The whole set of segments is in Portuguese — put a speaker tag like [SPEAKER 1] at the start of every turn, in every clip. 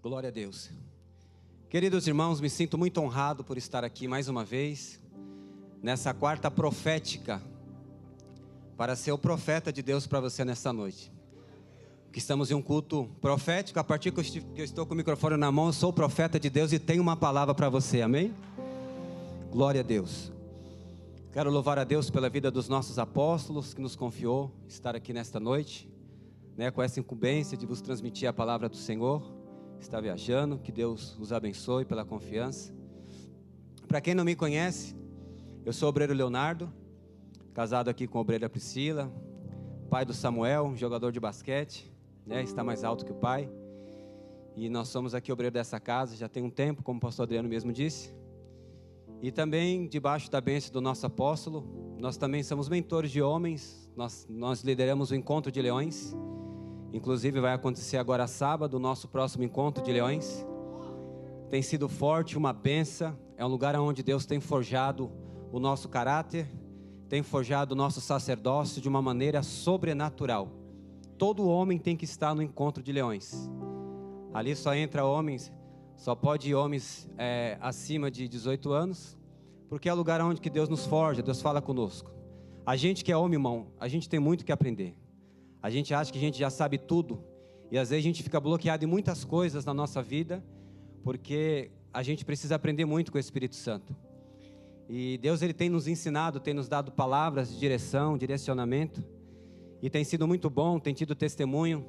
[SPEAKER 1] Glória a Deus. Queridos irmãos, me sinto muito honrado por estar aqui mais uma vez, nessa quarta profética, para ser o profeta de Deus para você nessa noite. Que estamos em um culto profético, a partir que eu estou com o microfone na mão, eu sou o profeta de Deus e tenho uma palavra para você, amém? Glória a Deus. Quero louvar a Deus pela vida dos nossos apóstolos, que nos confiou estar aqui nesta noite, com essa incumbência de vos transmitir a palavra do Senhor. Está viajando, que Deus os abençoe pela confiança. Para quem não me conhece, eu sou o obreiro Leonardo, casado aqui com a obreira Priscila, pai do Samuel, jogador de basquete, está mais alto que o pai, e nós somos aqui obreiro dessa casa, já tem um tempo, como o pastor Adriano mesmo disse, e também debaixo da bênção do nosso apóstolo, nós também somos mentores de homens, nós lideramos o Encontro de Leões. Inclusive vai acontecer agora sábado o nosso próximo Encontro de Leões. Tem sido forte, uma benção. É um lugar onde Deus tem forjado o nosso caráter, tem forjado o nosso sacerdócio de uma maneira sobrenatural. Todo homem tem que estar no Encontro de Leões. Ali só entra homens, só pode ir homens acima de 18 anos, porque é o lugar onde que Deus nos forja, Deus fala conosco. A gente que é homem, irmão, a gente tem muito que aprender. A gente acha que a gente já sabe tudo, e às vezes a gente fica bloqueado em muitas coisas na nossa vida, porque a gente precisa aprender muito com o Espírito Santo. E Deus ele tem nos ensinado, tem nos dado palavras de direção, direcionamento, e tem sido muito bom, tem tido testemunho,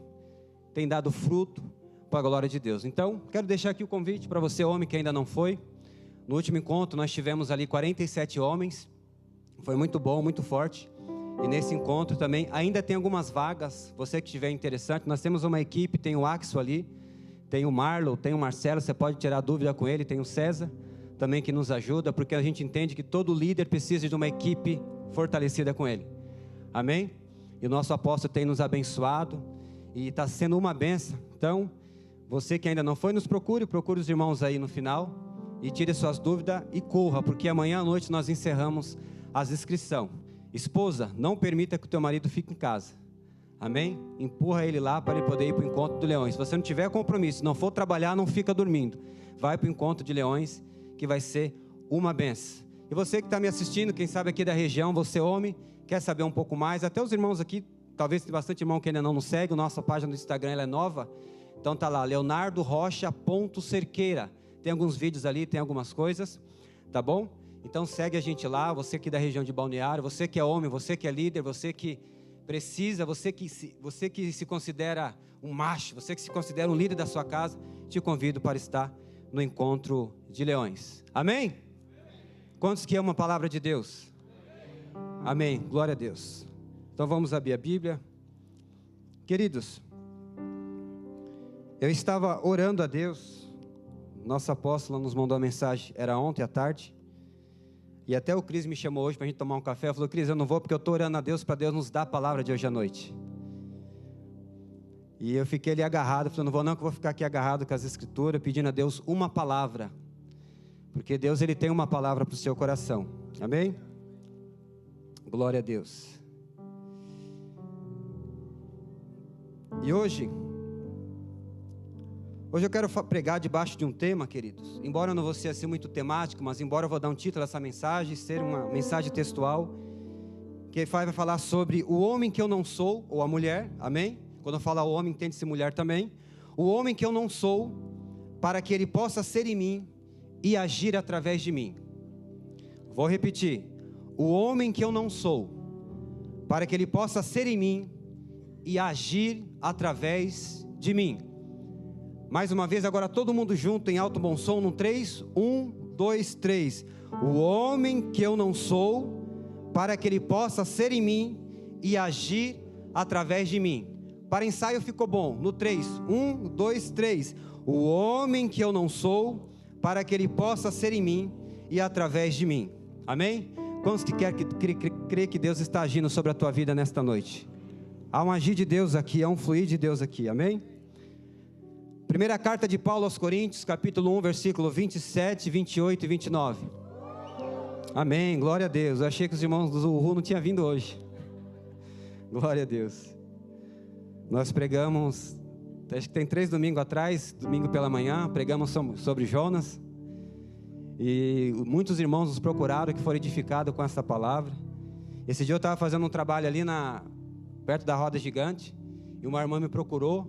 [SPEAKER 1] tem dado fruto para a glória de Deus. Então, quero deixar aqui o convite para você, homem que ainda não foi. No último encontro nós tivemos ali 47 homens, foi muito bom, muito forte. E nesse encontro também ainda tem algumas vagas, você que estiver interessante, nós temos uma equipe, tem o Axel ali, tem o Marlon, tem o Marcelo, você pode tirar dúvida com ele, tem o César também que nos ajuda, porque a gente entende que todo líder precisa de uma equipe fortalecida com ele, amém? E o nosso apóstolo tem nos abençoado, e está sendo uma benção. Então, você que ainda não foi, nos procure os irmãos aí no final, e tire suas dúvidas e corra, porque amanhã à noite nós encerramos as inscrições. Esposa, não permita que o teu marido fique em casa, amém? Empurra ele lá para ele poder ir para o Encontro de Leões. Se você não tiver compromisso, não for trabalhar, não fica dormindo, vai para o Encontro de Leões, que vai ser uma benção. E você que está me assistindo, quem sabe aqui da região, você homem, quer saber um pouco mais, até os irmãos aqui, talvez tem bastante irmão que ainda não nos segue, nossa página do Instagram ela é nova, então está lá, leonardorocha.cerqueira, tem alguns vídeos ali, tem algumas coisas, tá bom? Então segue a gente lá, você aqui da região de Balneário, você que é homem, você que é líder, você que precisa, você que se considera um macho, você que se considera um líder da sua casa, te convido para estar no Encontro de Leões. Amém? Quantos que amam a palavra de Deus? Amém, glória a Deus. Então vamos abrir a Bíblia. Queridos, eu estava orando a Deus, nosso apóstolo nos mandou uma mensagem, era ontem à tarde, e até o Cris me chamou hoje para a gente tomar um café. Falou, Cris, eu não vou porque eu estou orando a Deus para Deus nos dar a palavra de hoje à noite. E eu fiquei ali agarrado, falei, não vou não, que eu vou ficar aqui agarrado com as escrituras, pedindo a Deus uma palavra. Porque Deus ele tem uma palavra para o seu coração. Amém? Glória a Deus. E hoje eu quero pregar debaixo de um tema, queridos. Embora eu não vou ser assim muito temático, mas embora eu vou dar um título a essa mensagem, ser uma mensagem textual, que vai falar sobre o homem que eu não sou, ou a mulher, amém? Quando eu falo homem, entende-se mulher também. O homem que eu não sou, para que ele possa ser em mim e agir através de mim. Vou repetir. O homem que eu não sou, para que ele possa ser em mim e agir através de mim. Mais uma vez, agora todo mundo junto em alto bom som, no 3, 1, 2, 3. O homem que eu não sou, para que ele possa ser em mim e agir através de mim. Para ensaio ficou bom, no 3, 1, 2, 3. O homem que eu não sou, para que ele possa ser em mim e através de mim. Amém? Quantos que crê que Deus está agindo sobre a tua vida nesta noite? Há um agir de Deus aqui, há um fluir de Deus aqui, amém? Primeira carta de Paulo aos Coríntios, capítulo 1, versículo 27, 28 e 29. Amém, glória a Deus. Eu achei que os irmãos do Zuhu não tinham vindo hoje. Glória a Deus. Nós pregamos Acho que tem 3 domingos atrás, domingo pela manhã, pregamos sobre Jonas. E muitos irmãos nos procuraram que foram edificados com essa palavra. Esse dia eu estava fazendo um trabalho ali perto da roda gigante. E uma irmã me procurou.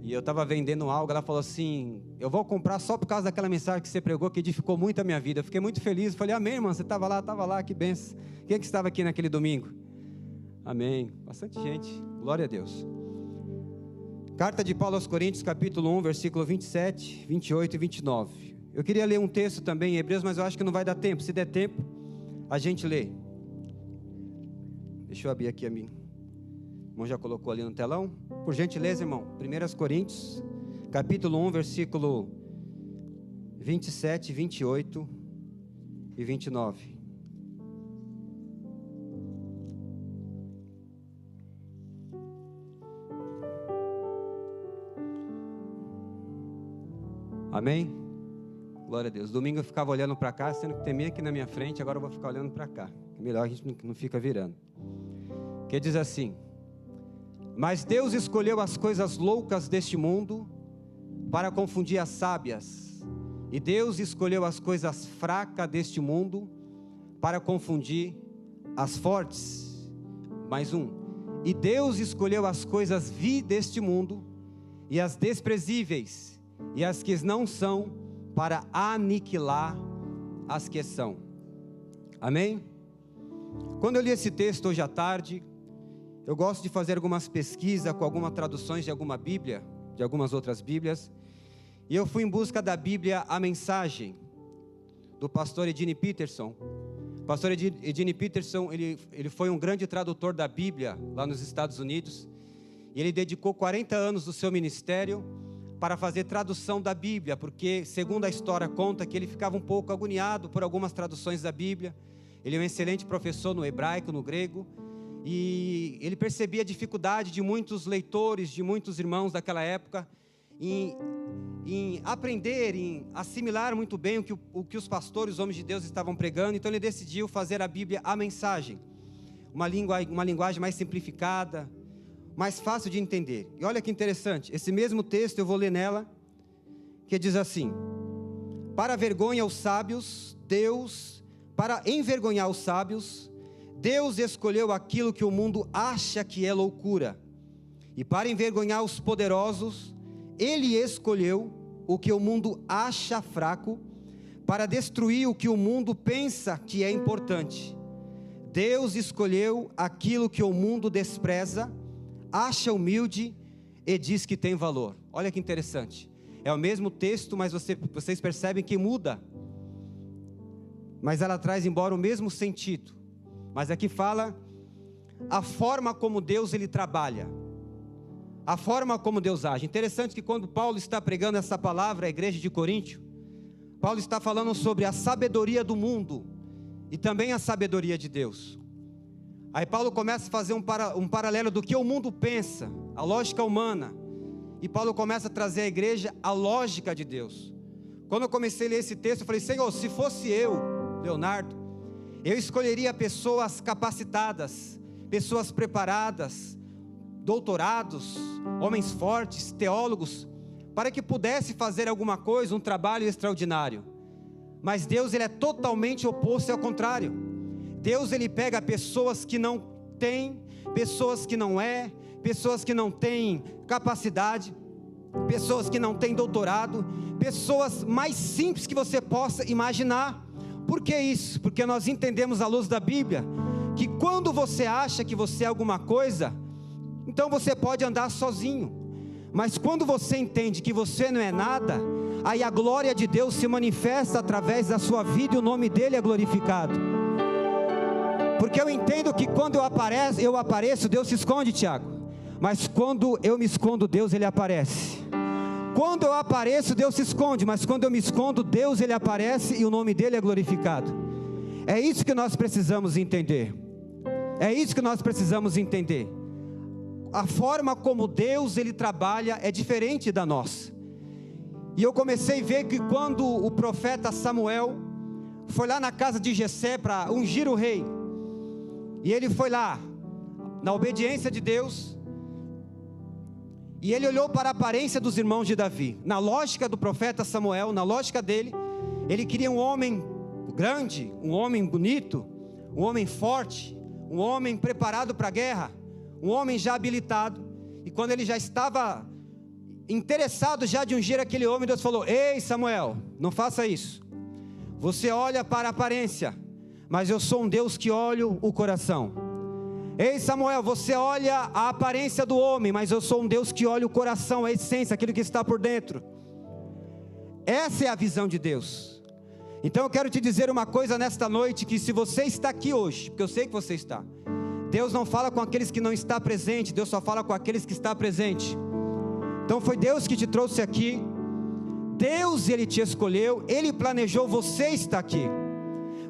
[SPEAKER 1] E eu estava vendendo algo. Ela falou assim: eu vou comprar só por causa daquela mensagem que você pregou, que edificou muito a minha vida. Eu fiquei muito feliz. Falei: amém, irmã, você estava lá, que benção. Quem é que estava aqui naquele domingo? Amém. Bastante gente. Glória a Deus. Carta de Paulo aos Coríntios, capítulo 1, versículo 27, 28 e 29. Eu queria ler um texto também em Hebreus, mas eu acho que não vai dar tempo. Se der tempo, a gente lê. Deixa eu abrir aqui a minha. O irmão já colocou ali no telão? Por gentileza, irmão. 1 Coríntios, capítulo 1, versículo 27, 28 e 29. Amém? Glória a Deus. Domingo eu ficava olhando para cá, sendo que tem meio aqui na minha frente, agora eu vou ficar olhando para cá. Melhor a gente não fica virando. Que diz assim: mas Deus escolheu as coisas loucas deste mundo para confundir as sábias, e Deus escolheu as coisas fracas deste mundo para confundir as fortes. Mais um. E Deus escolheu as coisas vis deste mundo e as desprezíveis e as que não são, para aniquilar as que são. Amém? Quando eu li esse texto hoje à tarde, eu gosto de fazer algumas pesquisas com algumas traduções de alguma Bíblia, de algumas outras Bíblias, e eu fui em busca da Bíblia A Mensagem, do pastor Eugene Peterson. O pastor Eugene Peterson, ele foi um grande tradutor da Bíblia lá nos Estados Unidos, e ele dedicou 40 anos do seu ministério para fazer tradução da Bíblia, porque segundo a história conta que ele ficava um pouco agoniado por algumas traduções da Bíblia. Ele é um excelente professor no hebraico, no grego, e ele percebia a dificuldade de muitos leitores, de muitos irmãos daquela época, em aprender, em assimilar muito bem o que os pastores, os homens de Deus estavam pregando. Então ele decidiu fazer a Bíblia A Mensagem, uma linguagem mais simplificada, mais fácil de entender. E olha que interessante, esse mesmo texto eu vou ler nela, que diz assim: para envergonhar os sábios, Deus escolheu aquilo que o mundo acha que é loucura, e para envergonhar os poderosos, Ele escolheu o que o mundo acha fraco, para destruir o que o mundo pensa que é importante. Deus escolheu aquilo que o mundo despreza, acha humilde e diz que tem valor. Olha que interessante. É o mesmo texto, mas vocês percebem que muda. Mas ela traz embora o mesmo sentido. Mas aqui fala a forma como Deus ele trabalha. A forma como Deus age. Interessante que quando Paulo está pregando essa palavra à igreja de Coríntio, Paulo está falando sobre a sabedoria do mundo e também a sabedoria de Deus. Aí Paulo começa a fazer um paralelo do que o mundo pensa, a lógica humana. E Paulo começa a trazer à igreja a lógica de Deus. Quando eu comecei a ler esse texto, eu falei: Senhor, se fosse eu, Leonardo, eu escolheria pessoas capacitadas, pessoas preparadas, doutorados, homens fortes, teólogos, para que pudesse fazer alguma coisa, um trabalho extraordinário. Mas Deus ele é totalmente oposto, ao contrário. Deus ele pega pessoas que não têm, pessoas que não têm capacidade, pessoas que não têm doutorado, pessoas mais simples que você possa imaginar. Por que isso? Porque nós entendemos à luz da Bíblia, que quando você acha que você é alguma coisa, então você pode andar sozinho, mas quando você entende que você não é nada, aí a glória de Deus se manifesta através da sua vida e o nome dele é glorificado. Porque eu entendo que quando eu apareço, Deus se esconde, Tiago. Mas quando eu me escondo, Deus ele aparece. Quando eu apareço, Deus se esconde. Mas quando eu me escondo, Deus ele aparece e o nome dele é glorificado. É isso que nós precisamos entender. É isso que nós precisamos entender. A forma como Deus ele trabalha é diferente da nossa. E eu comecei a ver que quando o profeta Samuel foi lá na casa de Jessé para ungir o rei, e ele foi lá, na obediência de Deus, E ele olhou para a aparência dos irmãos de Davi. Na lógica do profeta Samuel, na lógica dele, ele queria um homem grande, um homem bonito, um homem forte, um homem preparado para a guerra, um homem já habilitado. E quando ele já estava interessado já de ungir aquele homem, Deus falou: ei Samuel, não faça isso. Você olha para a aparência, mas eu sou um Deus que olho o coração. Ei Samuel, você olha a aparência do homem, mas eu sou um Deus que olha o coração, a essência, aquilo que está por dentro. Essa é a visão de Deus. Então eu quero te dizer uma coisa nesta noite, que se você está aqui hoje, porque eu sei que você está, Deus não fala com aqueles que não estão presentes, Deus só fala com aqueles que estão presentes. Então foi Deus que te trouxe aqui, Deus Ele te escolheu, Ele planejou você estar aqui.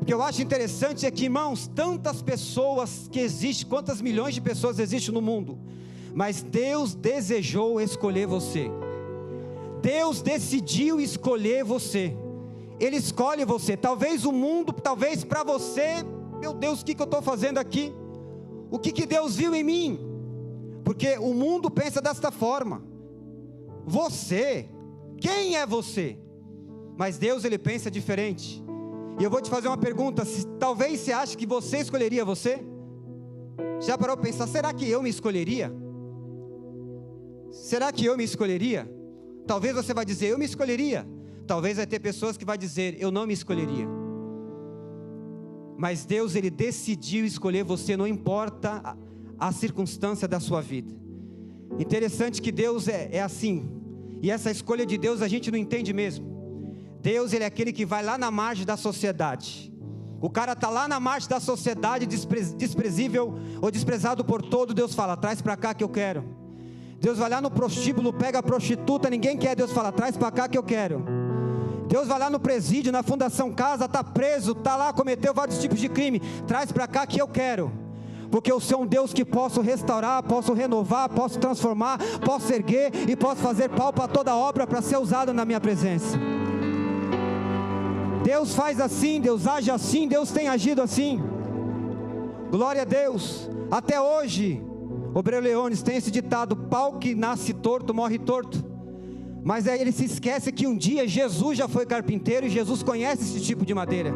[SPEAKER 1] O que eu acho interessante é que, irmãos, tantas pessoas que existem, quantas milhões de pessoas existem no mundo, mas Deus desejou escolher você. Deus decidiu escolher você. Ele escolhe você. Talvez o mundo, talvez para você, meu Deus, o que eu estou fazendo aqui? O que Deus viu em mim? Porque o mundo pensa desta forma. Você, quem é você? Mas Deus, Ele pensa diferente. E eu vou te fazer uma pergunta, talvez você ache que você escolheria você? Já parou para pensar, será que eu me escolheria? Será que eu me escolheria? Talvez você vai dizer, eu me escolheria. Talvez vai ter pessoas que vai dizer, eu não me escolheria. Mas Deus, Ele decidiu escolher você, não importa a circunstância da sua vida. Interessante que Deus é assim, e essa escolha de Deus a gente não entende mesmo. Deus, Ele é aquele que vai lá na margem da sociedade. O cara está lá na margem da sociedade, desprezível ou desprezado por todo. Deus fala, traz para cá que eu quero. Deus vai lá no prostíbulo, pega a prostituta, ninguém quer. Deus fala, traz para cá que eu quero. Deus vai lá no presídio, na Fundação Casa, está preso, está lá, cometeu vários tipos de crime. Traz para cá que eu quero. Porque eu sou um Deus que posso restaurar, posso renovar, posso transformar, posso erguer e posso fazer pau para toda obra para ser usado na minha presença. Deus faz assim, Deus age assim, Deus tem agido assim. Glória a Deus. Até hoje, Obreu Leones tem esse ditado, pau que nasce torto, morre torto. Mas aí ele se esquece que um dia Jesus já foi carpinteiro e Jesus conhece esse tipo de madeira.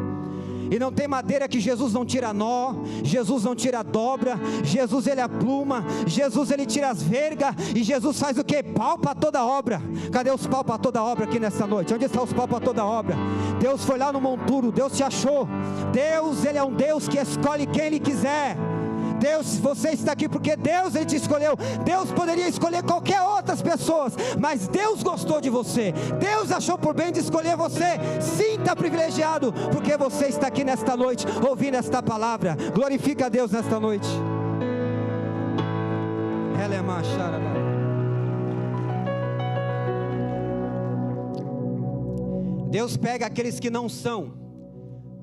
[SPEAKER 1] E não tem madeira que Jesus não tira nó, Jesus não tira dobra, Jesus Ele apluma, Jesus Ele tira as vergas, e Jesus faz o que? Pau para toda obra. Cadê os pau para toda obra aqui nessa noite? Onde está os pau para toda obra? Deus foi lá no monturo, Deus te achou. Deus, Ele é um Deus que escolhe quem Ele quiser. Deus, você está aqui porque Deus Ele te escolheu. Deus poderia escolher qualquer outras pessoas, mas Deus gostou de você. Deus achou por bem de escolher você. Sinta privilegiado, porque você está aqui nesta noite, ouvindo esta palavra. Glorifica a Deus nesta noite. Deus pega aqueles que não são,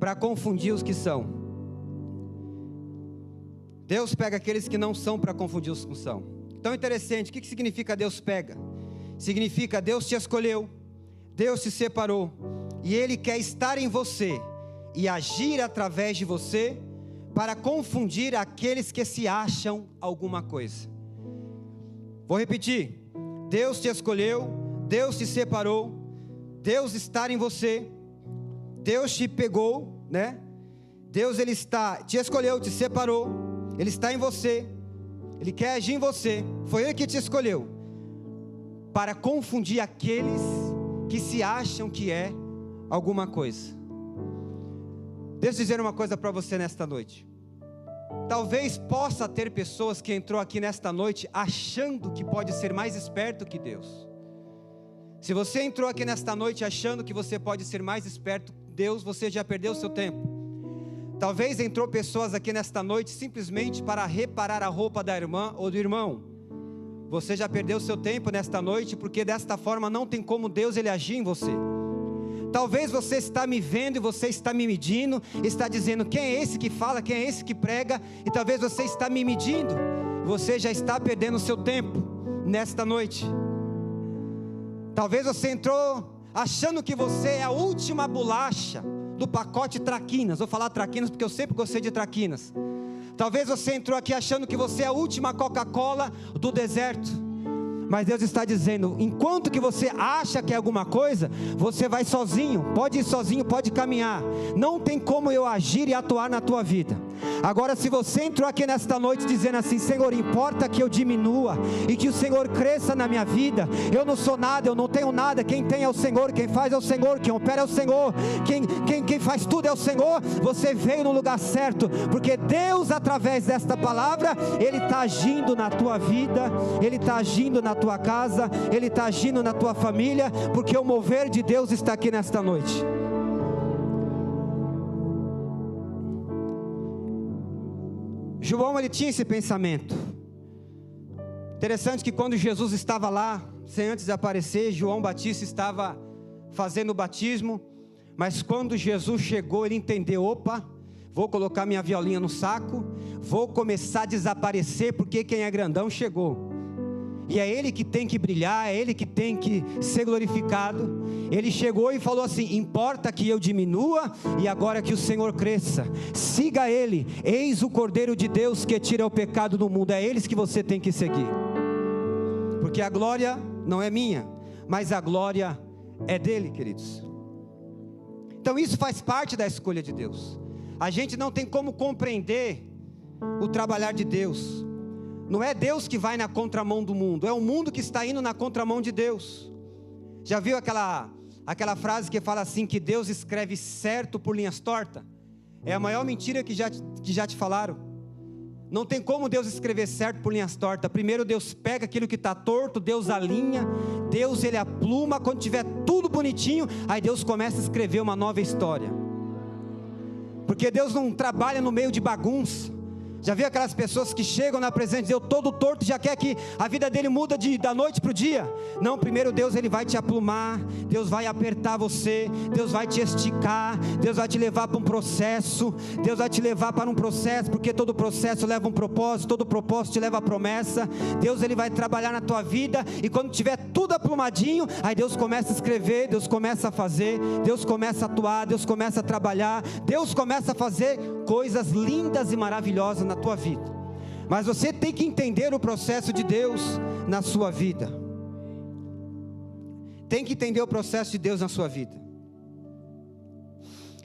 [SPEAKER 1] para confundir os que são. Deus pega aqueles que não são para confundir os que são. Então é interessante, o que significa Deus pega? Significa Deus te escolheu, Deus te separou, e Ele quer estar em você, e agir através de você, para confundir aqueles que se acham alguma coisa. Vou repetir, Deus te escolheu, Deus te separou, Deus está em você, Deus te pegou, né? Deus Ele te escolheu, te separou, Ele está em você, Ele quer agir em você, foi Ele que te escolheu, para confundir aqueles que se acham que é alguma coisa. Deixa eu dizer uma coisa para você nesta noite. Talvez possa ter pessoas que entrou aqui nesta noite achando que pode ser mais esperto que Deus. Se você entrou aqui nesta noite achando que você pode ser mais esperto que Deus, você já perdeu o seu tempo. Talvez entrou pessoas aqui nesta noite simplesmente para reparar a roupa da irmã ou do irmão. Você já perdeu o seu tempo nesta noite, porque desta forma não tem como Deus Ele agir em você. Talvez você está me vendo e você está me medindo, está dizendo, quem é esse que fala, quem é esse que prega? E talvez você está me medindo, você já está perdendo o seu tempo nesta noite. Talvez você entrou achando que você é a última bolacha do pacote traquinas. Vou falar traquinas porque eu sempre gostei de traquinas. Talvez você entrou aqui achando que você é a última Coca-Cola do deserto.
[SPEAKER 2] Mas Deus está dizendo, enquanto que você acha que é alguma coisa, você vai sozinho, pode ir sozinho, pode caminhar, não tem como eu agir e atuar na tua vida. Agora, se você entrou aqui nesta noite dizendo assim: Senhor, importa que eu diminua e que o Senhor cresça na minha vida, eu não sou nada, eu não tenho nada, quem tem é o Senhor, quem faz é o Senhor, quem opera é o Senhor, quem faz tudo é o Senhor, você veio no lugar certo, porque Deus, através desta palavra, Ele está agindo na tua vida, Ele está agindo na tua casa, Ele está agindo na tua família, porque o mover de Deus está aqui nesta noite. João, ele tinha esse pensamento. Interessante que quando Jesus estava lá, sem antes de aparecer, João Batista estava fazendo o batismo, mas quando Jesus chegou, ele entendeu: opa, vou colocar minha violinha no saco, vou começar a desaparecer, porque quem é grandão chegou. E é Ele que tem que brilhar, é Ele que tem que ser glorificado. Ele chegou e falou assim: importa que eu diminua e agora que o Senhor cresça. Siga Ele, eis o Cordeiro de Deus que tira o pecado do mundo. É eles que você tem que seguir, porque a glória não é minha, mas a glória é dele, queridos. Então isso faz parte da escolha de Deus. A gente não tem como compreender o trabalhar de Deus. Não é Deus que vai na contramão do mundo, é o mundo que está indo na contramão de Deus. Já viu aquela frase que fala assim, que Deus escreve certo por linhas tortas? É a maior mentira que já te falaram. Não tem como Deus escrever certo por linhas tortas. Primeiro Deus pega aquilo que está torto, Deus alinha, Deus ele apluma, quando tiver tudo bonitinho, aí Deus começa a escrever uma nova história. Porque Deus não trabalha no meio de bagunça. Já viu aquelas pessoas que chegam na presença de Deus todo torto e já quer que a vida dele muda da noite para o dia? Não, primeiro Deus ele vai te aplumar, Deus vai apertar você, Deus vai te esticar, Deus vai te levar para um processo, Deus vai te levar para um processo, porque todo processo leva um propósito, todo propósito te leva a promessa. Deus ele vai trabalhar na tua vida, e quando tiver tudo aplumadinho, aí Deus começa a escrever, Deus começa a fazer, Deus começa a atuar, Deus começa a trabalhar, Deus começa a fazer coisas lindas e maravilhosas na tua vida. Mas você tem que entender o processo de Deus na sua vida. Tem que entender o processo de Deus na sua vida.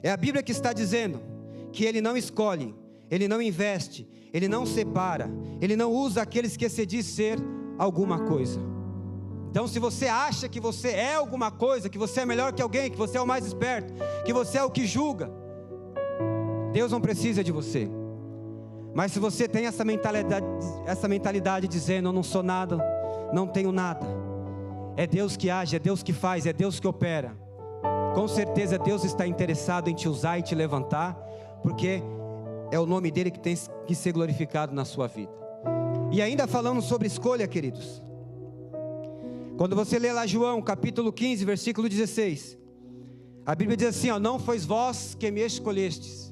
[SPEAKER 2] É a Bíblia que está dizendo que Ele não escolhe, Ele não investe, Ele não separa, Ele não usa aqueles que se diz ser alguma coisa. Então, se você acha que você é alguma coisa, que você é melhor que alguém, que você é o mais esperto, que você é o que julga, Deus não precisa de você. Mas se você tem essa mentalidade dizendo: eu não sou nada, não tenho nada, é Deus que age, é Deus que faz, é Deus que opera, com certeza Deus está interessado em te usar e te levantar, porque é o nome dele que tem que ser glorificado na sua vida. E ainda falando sobre escolha, queridos, quando você lê lá João capítulo 15, versículo 16, a Bíblia diz assim: não fois vós que me escolhestes,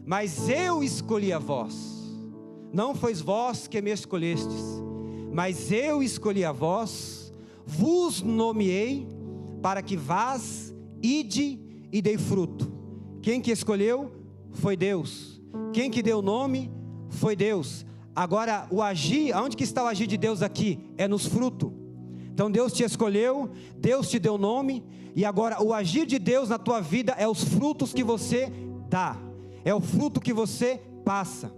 [SPEAKER 2] mas eu escolhi a vós. Não fois vós que me escolhestes, mas eu escolhi a vós, vos nomeei para que vás, ide e dei fruto. Quem que escolheu? Foi Deus. Quem que deu o nome? Foi Deus. Agora o agir, aonde que está o agir de Deus aqui? É nos frutos. Então Deus te escolheu, Deus te deu nome, e agora o agir de Deus na tua vida é os frutos que você dá. É o fruto que você passa.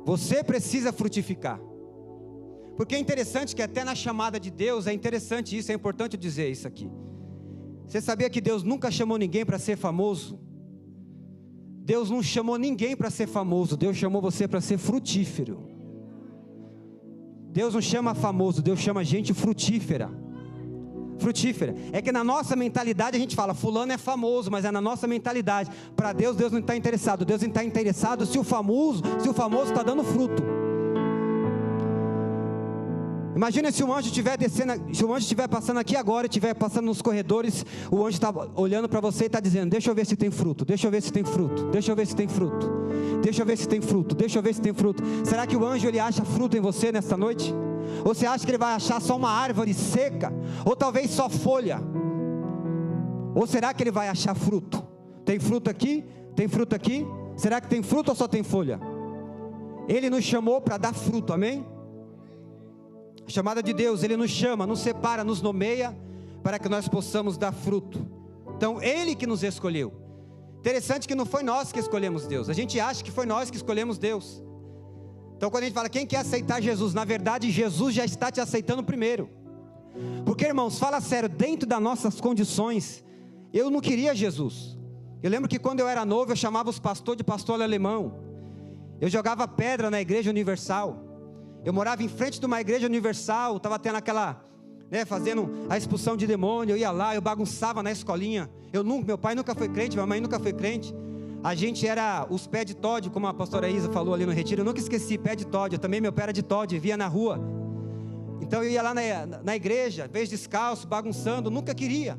[SPEAKER 2] Você precisa frutificar. Porque é interessante que até na chamada de Deus, é interessante isso, é importante dizer isso aqui. Você sabia que Deus nunca chamou ninguém para ser famoso? Deus não chamou ninguém para ser famoso, Deus chamou você para ser frutífero. Deus não chama famoso, Deus chama gente frutífera. Frutífera. É que na nossa mentalidade a gente fala: fulano é famoso, mas é na nossa mentalidade. Para Deus, Deus não está interessado. Deus está interessado se o famoso está dando fruto. Imagina se o anjo estiver descendo, se o anjo estiver passando aqui agora, estiver passando nos corredores, o anjo está olhando para você e está dizendo: deixa eu ver se tem fruto, deixa eu ver se tem fruto, deixa eu ver se tem fruto, deixa eu ver se tem fruto, deixa eu ver se tem fruto. Será que o anjo ele acha fruto em você nesta noite? Ou você acha que ele vai achar só uma árvore seca? Ou talvez só folha? Ou será que ele vai achar fruto? Tem fruto aqui? Tem fruto aqui? Será que tem fruto ou só tem folha? Ele nos chamou para dar fruto, amém? chamada de Deus, Ele nos chama, nos separa, nos nomeia, para que nós possamos dar fruto. Então, Ele que nos escolheu. Interessante que não foi nós que escolhemos Deus. A gente acha que foi nós que escolhemos Deus. Então, quando a gente fala, quem quer aceitar Jesus? Na verdade, Jesus já está te aceitando primeiro. Porque, irmãos, fala sério, dentro das nossas condições, eu não queria Jesus. Eu lembro que quando eu era novo, eu chamava os pastores de pastor alemão. Eu jogava pedra na igreja universal. Eu morava em frente de uma igreja universal, estava tendo aquela, fazendo a expulsão de demônio. Eu ia lá, eu bagunçava na escolinha. Meu pai nunca foi crente, minha mãe nunca foi crente. A gente era os pés de Todd, como a pastora Isa falou ali no retiro. Eu nunca esqueci, pé de Todd. Eu também, meu pé era de Todd, via na rua. Então eu ia lá na igreja, vez descalço, bagunçando. Nunca queria.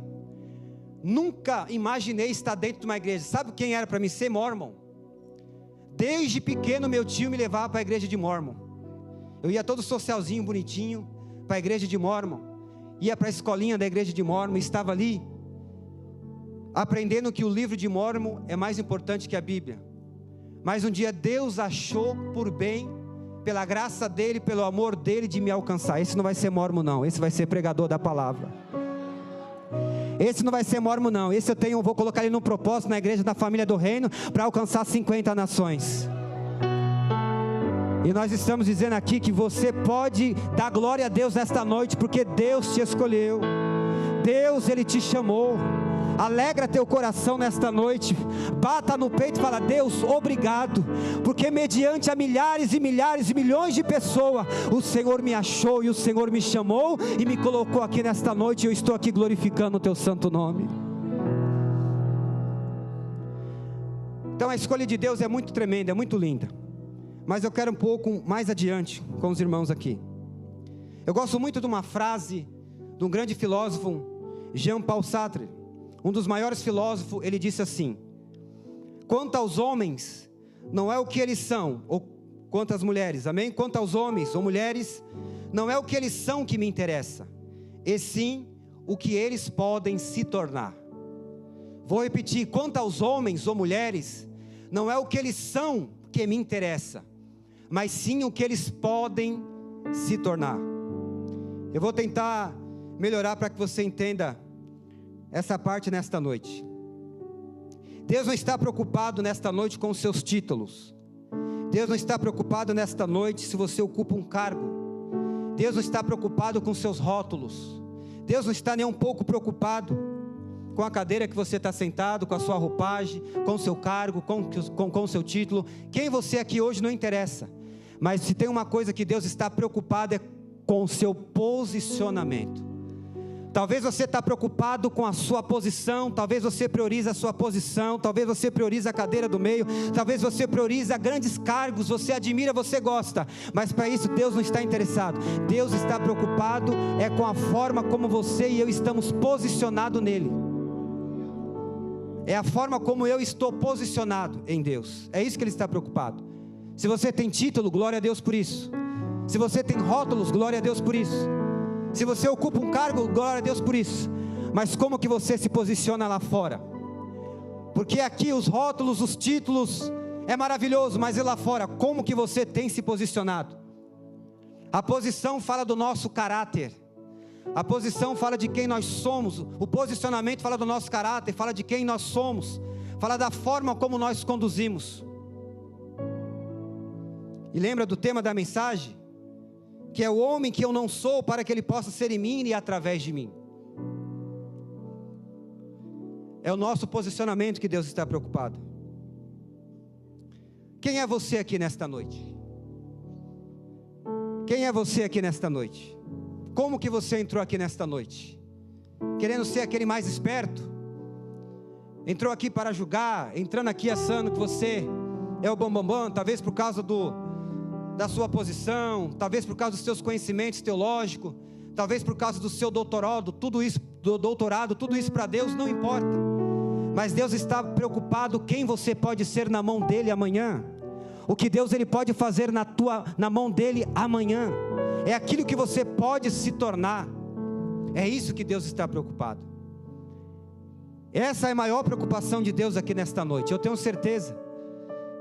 [SPEAKER 2] Nunca imaginei estar dentro de uma igreja. Sabe quem era para mim ser mormon? Desde pequeno meu tio me levava para a igreja de mormon. Eu ia todo socialzinho, bonitinho, para a igreja de mormon. Ia para a escolinha da igreja de mormon, estava ali aprendendo que o livro de Mórmon é mais importante que a Bíblia. Mas um dia Deus achou por bem, pela graça dele, pelo amor dele, de me alcançar. Esse não vai ser Mórmon não, esse vai ser pregador da palavra. Esse não vai ser Mórmon não, esse vou colocar ele no propósito na igreja da família do reino, para alcançar 50 nações. E nós estamos dizendo aqui que você pode dar glória a Deus nesta noite, porque Deus te escolheu. Deus, Ele te chamou. Alegra teu coração nesta noite, bata no peito e fala: Deus, obrigado, porque mediante a milhares e milhares e milhões de pessoas, o Senhor me achou e o Senhor me chamou e me colocou aqui nesta noite, e eu estou aqui glorificando o teu santo nome. Então a escolha de Deus é muito tremenda, é muito linda, mas eu quero um pouco mais adiante com os irmãos aqui. Eu gosto muito de uma frase de um grande filósofo, Jean-Paul Sartre. Um dos maiores filósofos, ele disse assim: quanto aos homens, não é o que eles são, ou quanto às mulheres, amém? Quanto aos homens ou mulheres, não é o que eles são que me interessa, e sim o que eles podem se tornar. Vou repetir: quanto aos homens ou mulheres, não é o que eles são que me interessa, mas sim o que eles podem se tornar. Eu vou tentar melhorar para que você entenda essa parte nesta noite. Deus não está preocupado nesta noite com os seus títulos. Deus não está preocupado nesta noite se você ocupa um cargo. Deus não está preocupado com seus rótulos. Deus não está nem um pouco preocupado com a cadeira que você está sentado, com a sua roupagem, com o seu cargo, com o seu título. Quem você é aqui hoje não interessa. Mas se tem uma coisa que Deus está preocupado, é com o seu posicionamento. Talvez você está preocupado com a sua posição, talvez você prioriza a sua posição, talvez você prioriza a cadeira do meio, talvez você prioriza grandes cargos, você admira, você gosta, mas para isso Deus não está interessado. Deus está preocupado com a forma como você e eu estamos posicionados nele. É a forma como eu estou posicionado em Deus, é isso que Ele está preocupado. Se você tem título, glória a Deus por isso. Se você tem rótulos, glória a Deus por isso. Se você ocupa um cargo, glória a Deus por isso. Mas como que você se posiciona lá fora? Porque aqui os rótulos, os títulos, é maravilhoso, mas e lá fora, como que você tem se posicionado? A posição fala do nosso caráter. A posição fala de quem nós somos. O posicionamento fala do nosso caráter, fala de quem nós somos, fala da forma como nós conduzimos. E lembra do tema da mensagem? Que é o homem que eu não sou, para que ele possa ser em mim e através de mim. É o nosso posicionamento que Deus está preocupado. Quem é você aqui nesta noite? Quem é você aqui nesta noite? Como que você entrou aqui nesta noite? Querendo ser aquele mais esperto? Entrou aqui para julgar, entrando aqui achando que você é o bambambam, talvez por causa da sua posição, talvez por causa dos seus conhecimentos teológicos, talvez por causa do seu doutorado, tudo isso para Deus não importa, mas Deus está preocupado quem você pode ser na mão dele amanhã, o que Deus ele pode fazer na mão dele amanhã, é aquilo que você pode se tornar, é isso que Deus está preocupado. Essa é a maior preocupação de Deus aqui nesta noite. Eu tenho certeza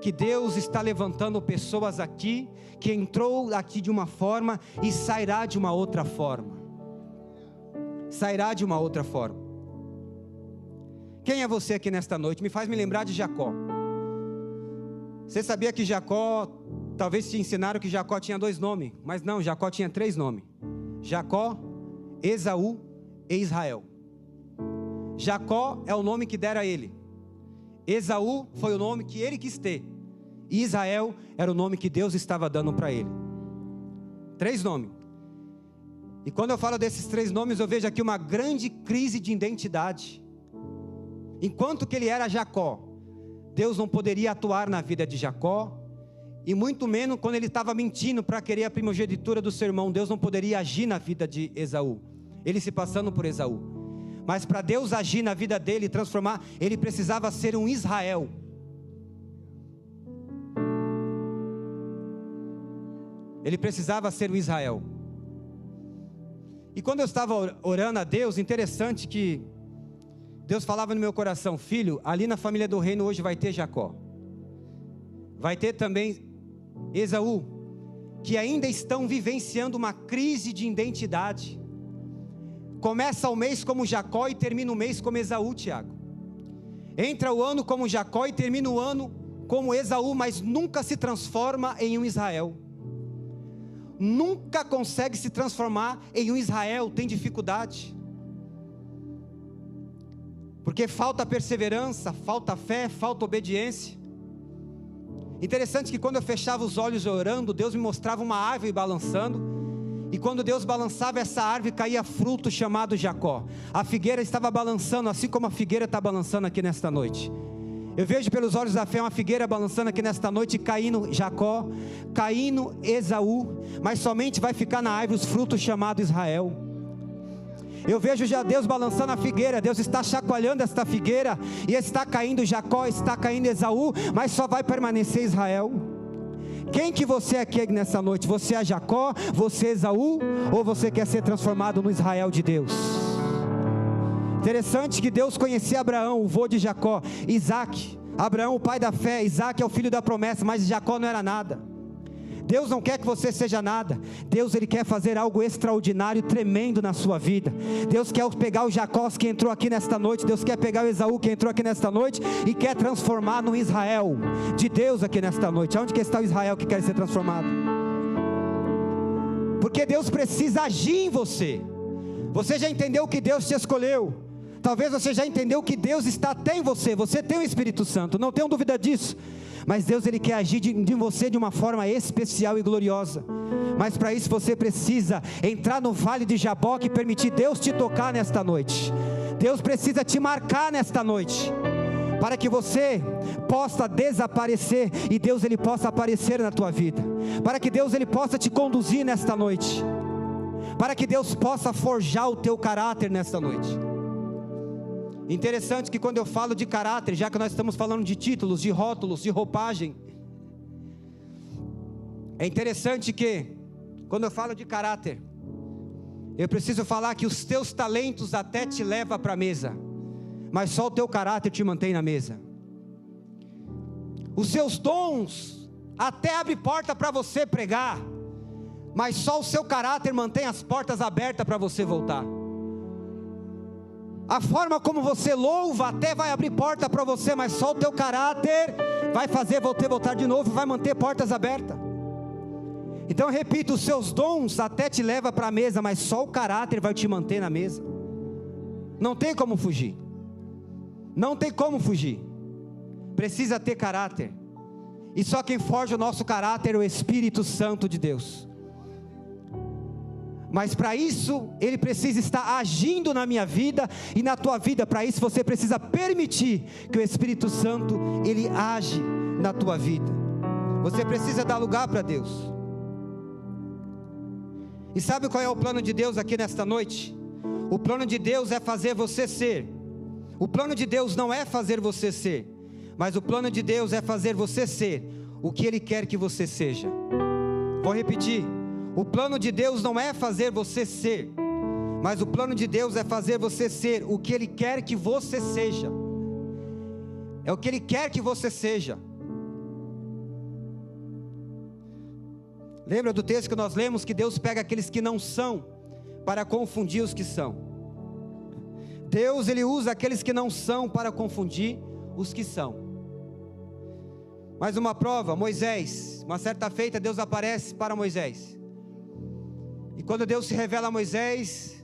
[SPEAKER 2] que Deus está levantando pessoas aqui, que entrou aqui de uma forma e sairá de uma outra forma. Sairá de uma outra forma. Quem é você aqui nesta noite? Me faz me lembrar de Jacó. Você sabia que Jacó, talvez te ensinaram que Jacó tinha 2 nomes, mas não, Jacó tinha 3 nomes. Jacó, Esaú e Israel. Jacó é o nome que deram a ele. Esaú foi o nome que ele quis ter. E Israel era o nome que Deus estava dando para ele. 3 nomes. E quando eu falo desses 3 nomes, eu vejo aqui uma grande crise de identidade. Enquanto que ele era Jacó, Deus não poderia atuar na vida de Jacó, e muito menos quando ele estava mentindo para querer a primogenitura do seu irmão. Deus não poderia agir na vida de Esaú, ele se passando por Esaú. Mas para Deus agir na vida dele e transformar, ele precisava ser um Israel. Ele precisava ser um Israel. E quando eu estava orando a Deus, interessante que Deus falava no meu coração: filho, ali na família do reino hoje vai ter Jacó, vai ter também Esaú, que ainda estão vivenciando uma crise de identidade. Começa o mês como Jacó e termina o mês como Esaú, Tiago. Entra o ano como Jacó e termina o ano como Esaú, mas nunca se transforma em um Israel. Nunca consegue se transformar em um Israel, tem dificuldade. Porque falta perseverança, falta fé, falta obediência. Interessante que quando eu fechava os olhos orando, Deus me mostrava uma árvore balançando. E quando Deus balançava essa árvore, caía fruto chamado Jacó. A figueira estava balançando, assim como a figueira está balançando aqui nesta noite. Eu vejo pelos olhos da fé uma figueira balançando aqui nesta noite, caindo Jacó, caindo Esaú, mas somente vai ficar na árvore os frutos chamados Israel. Eu vejo já Deus balançando a figueira, Deus está chacoalhando esta figueira, e está caindo Jacó, está caindo Esaú, mas só vai permanecer Israel. Quem que você é aqui nessa noite? Você é Jacó, você é Esaú, ou você quer ser transformado no Israel de Deus? Interessante que Deus conhecia Abraão, o vô de Jacó, Isaac. Abraão, o pai da fé, Isaac é o filho da promessa, mas Jacó não era nada. Deus não quer que você seja nada. Deus, Ele quer fazer algo extraordinário, tremendo na sua vida. Deus quer pegar o Jacó que entrou aqui nesta noite, Deus quer pegar o Esaú que entrou aqui nesta noite e quer transformar no Israel de Deus aqui nesta noite. Onde que está o Israel que quer ser transformado? Porque Deus precisa agir em você. Você já entendeu que Deus te escolheu? Talvez você já entendeu que Deus está até em você. Você tem o Espírito Santo, não tenho dúvida disso. Mas Deus, Ele quer agir de você de uma forma especial e gloriosa. Mas para isso você precisa entrar no vale de Jaboque e permitir Deus te tocar nesta noite. Deus precisa te marcar nesta noite, para que você possa desaparecer e Deus, Ele possa aparecer na tua vida. Para que Deus, Ele possa te conduzir nesta noite. Para que Deus possa forjar o teu caráter nesta noite. Interessante que quando eu falo de caráter, já que nós estamos falando de títulos, de rótulos, de roupagem, é interessante que quando eu falo de caráter, eu preciso falar que os teus talentos até te levam para a mesa, mas só o teu caráter te mantém na mesa. Os seus dons até abrem porta para você pregar, mas só o seu caráter mantém as portas abertas para você voltar. A forma como você louva até vai abrir porta para você, mas só o teu caráter vai fazer você voltar de novo e vai manter portas abertas. Então eu repito, os seus dons até te levam para a mesa, mas só o caráter vai te manter na mesa. Não tem como fugir. Não tem como fugir. Precisa ter caráter. E só quem forja o nosso caráter é o Espírito Santo de Deus. Mas para isso, Ele precisa estar agindo na minha vida e na tua vida. Para isso você precisa permitir que o Espírito Santo, Ele age na tua vida. Você precisa dar lugar para Deus. E sabe qual é o plano de Deus aqui nesta noite? O plano de Deus é fazer você ser. O plano de Deus não é fazer você ser, mas o plano de Deus é fazer você ser o que Ele quer que você seja. Vou repetir. O plano de Deus não é fazer você ser, mas o plano de Deus é fazer você ser o que Ele quer que você seja. É o que Ele quer que você seja. Lembra do texto que nós lemos, que Deus pega aqueles que não são, para confundir os que são. Deus, Ele usa aqueles que não são, para confundir os que são. Mais uma prova, Moisés. Uma certa feita, Deus aparece para Moisés. E quando Deus se revela a Moisés,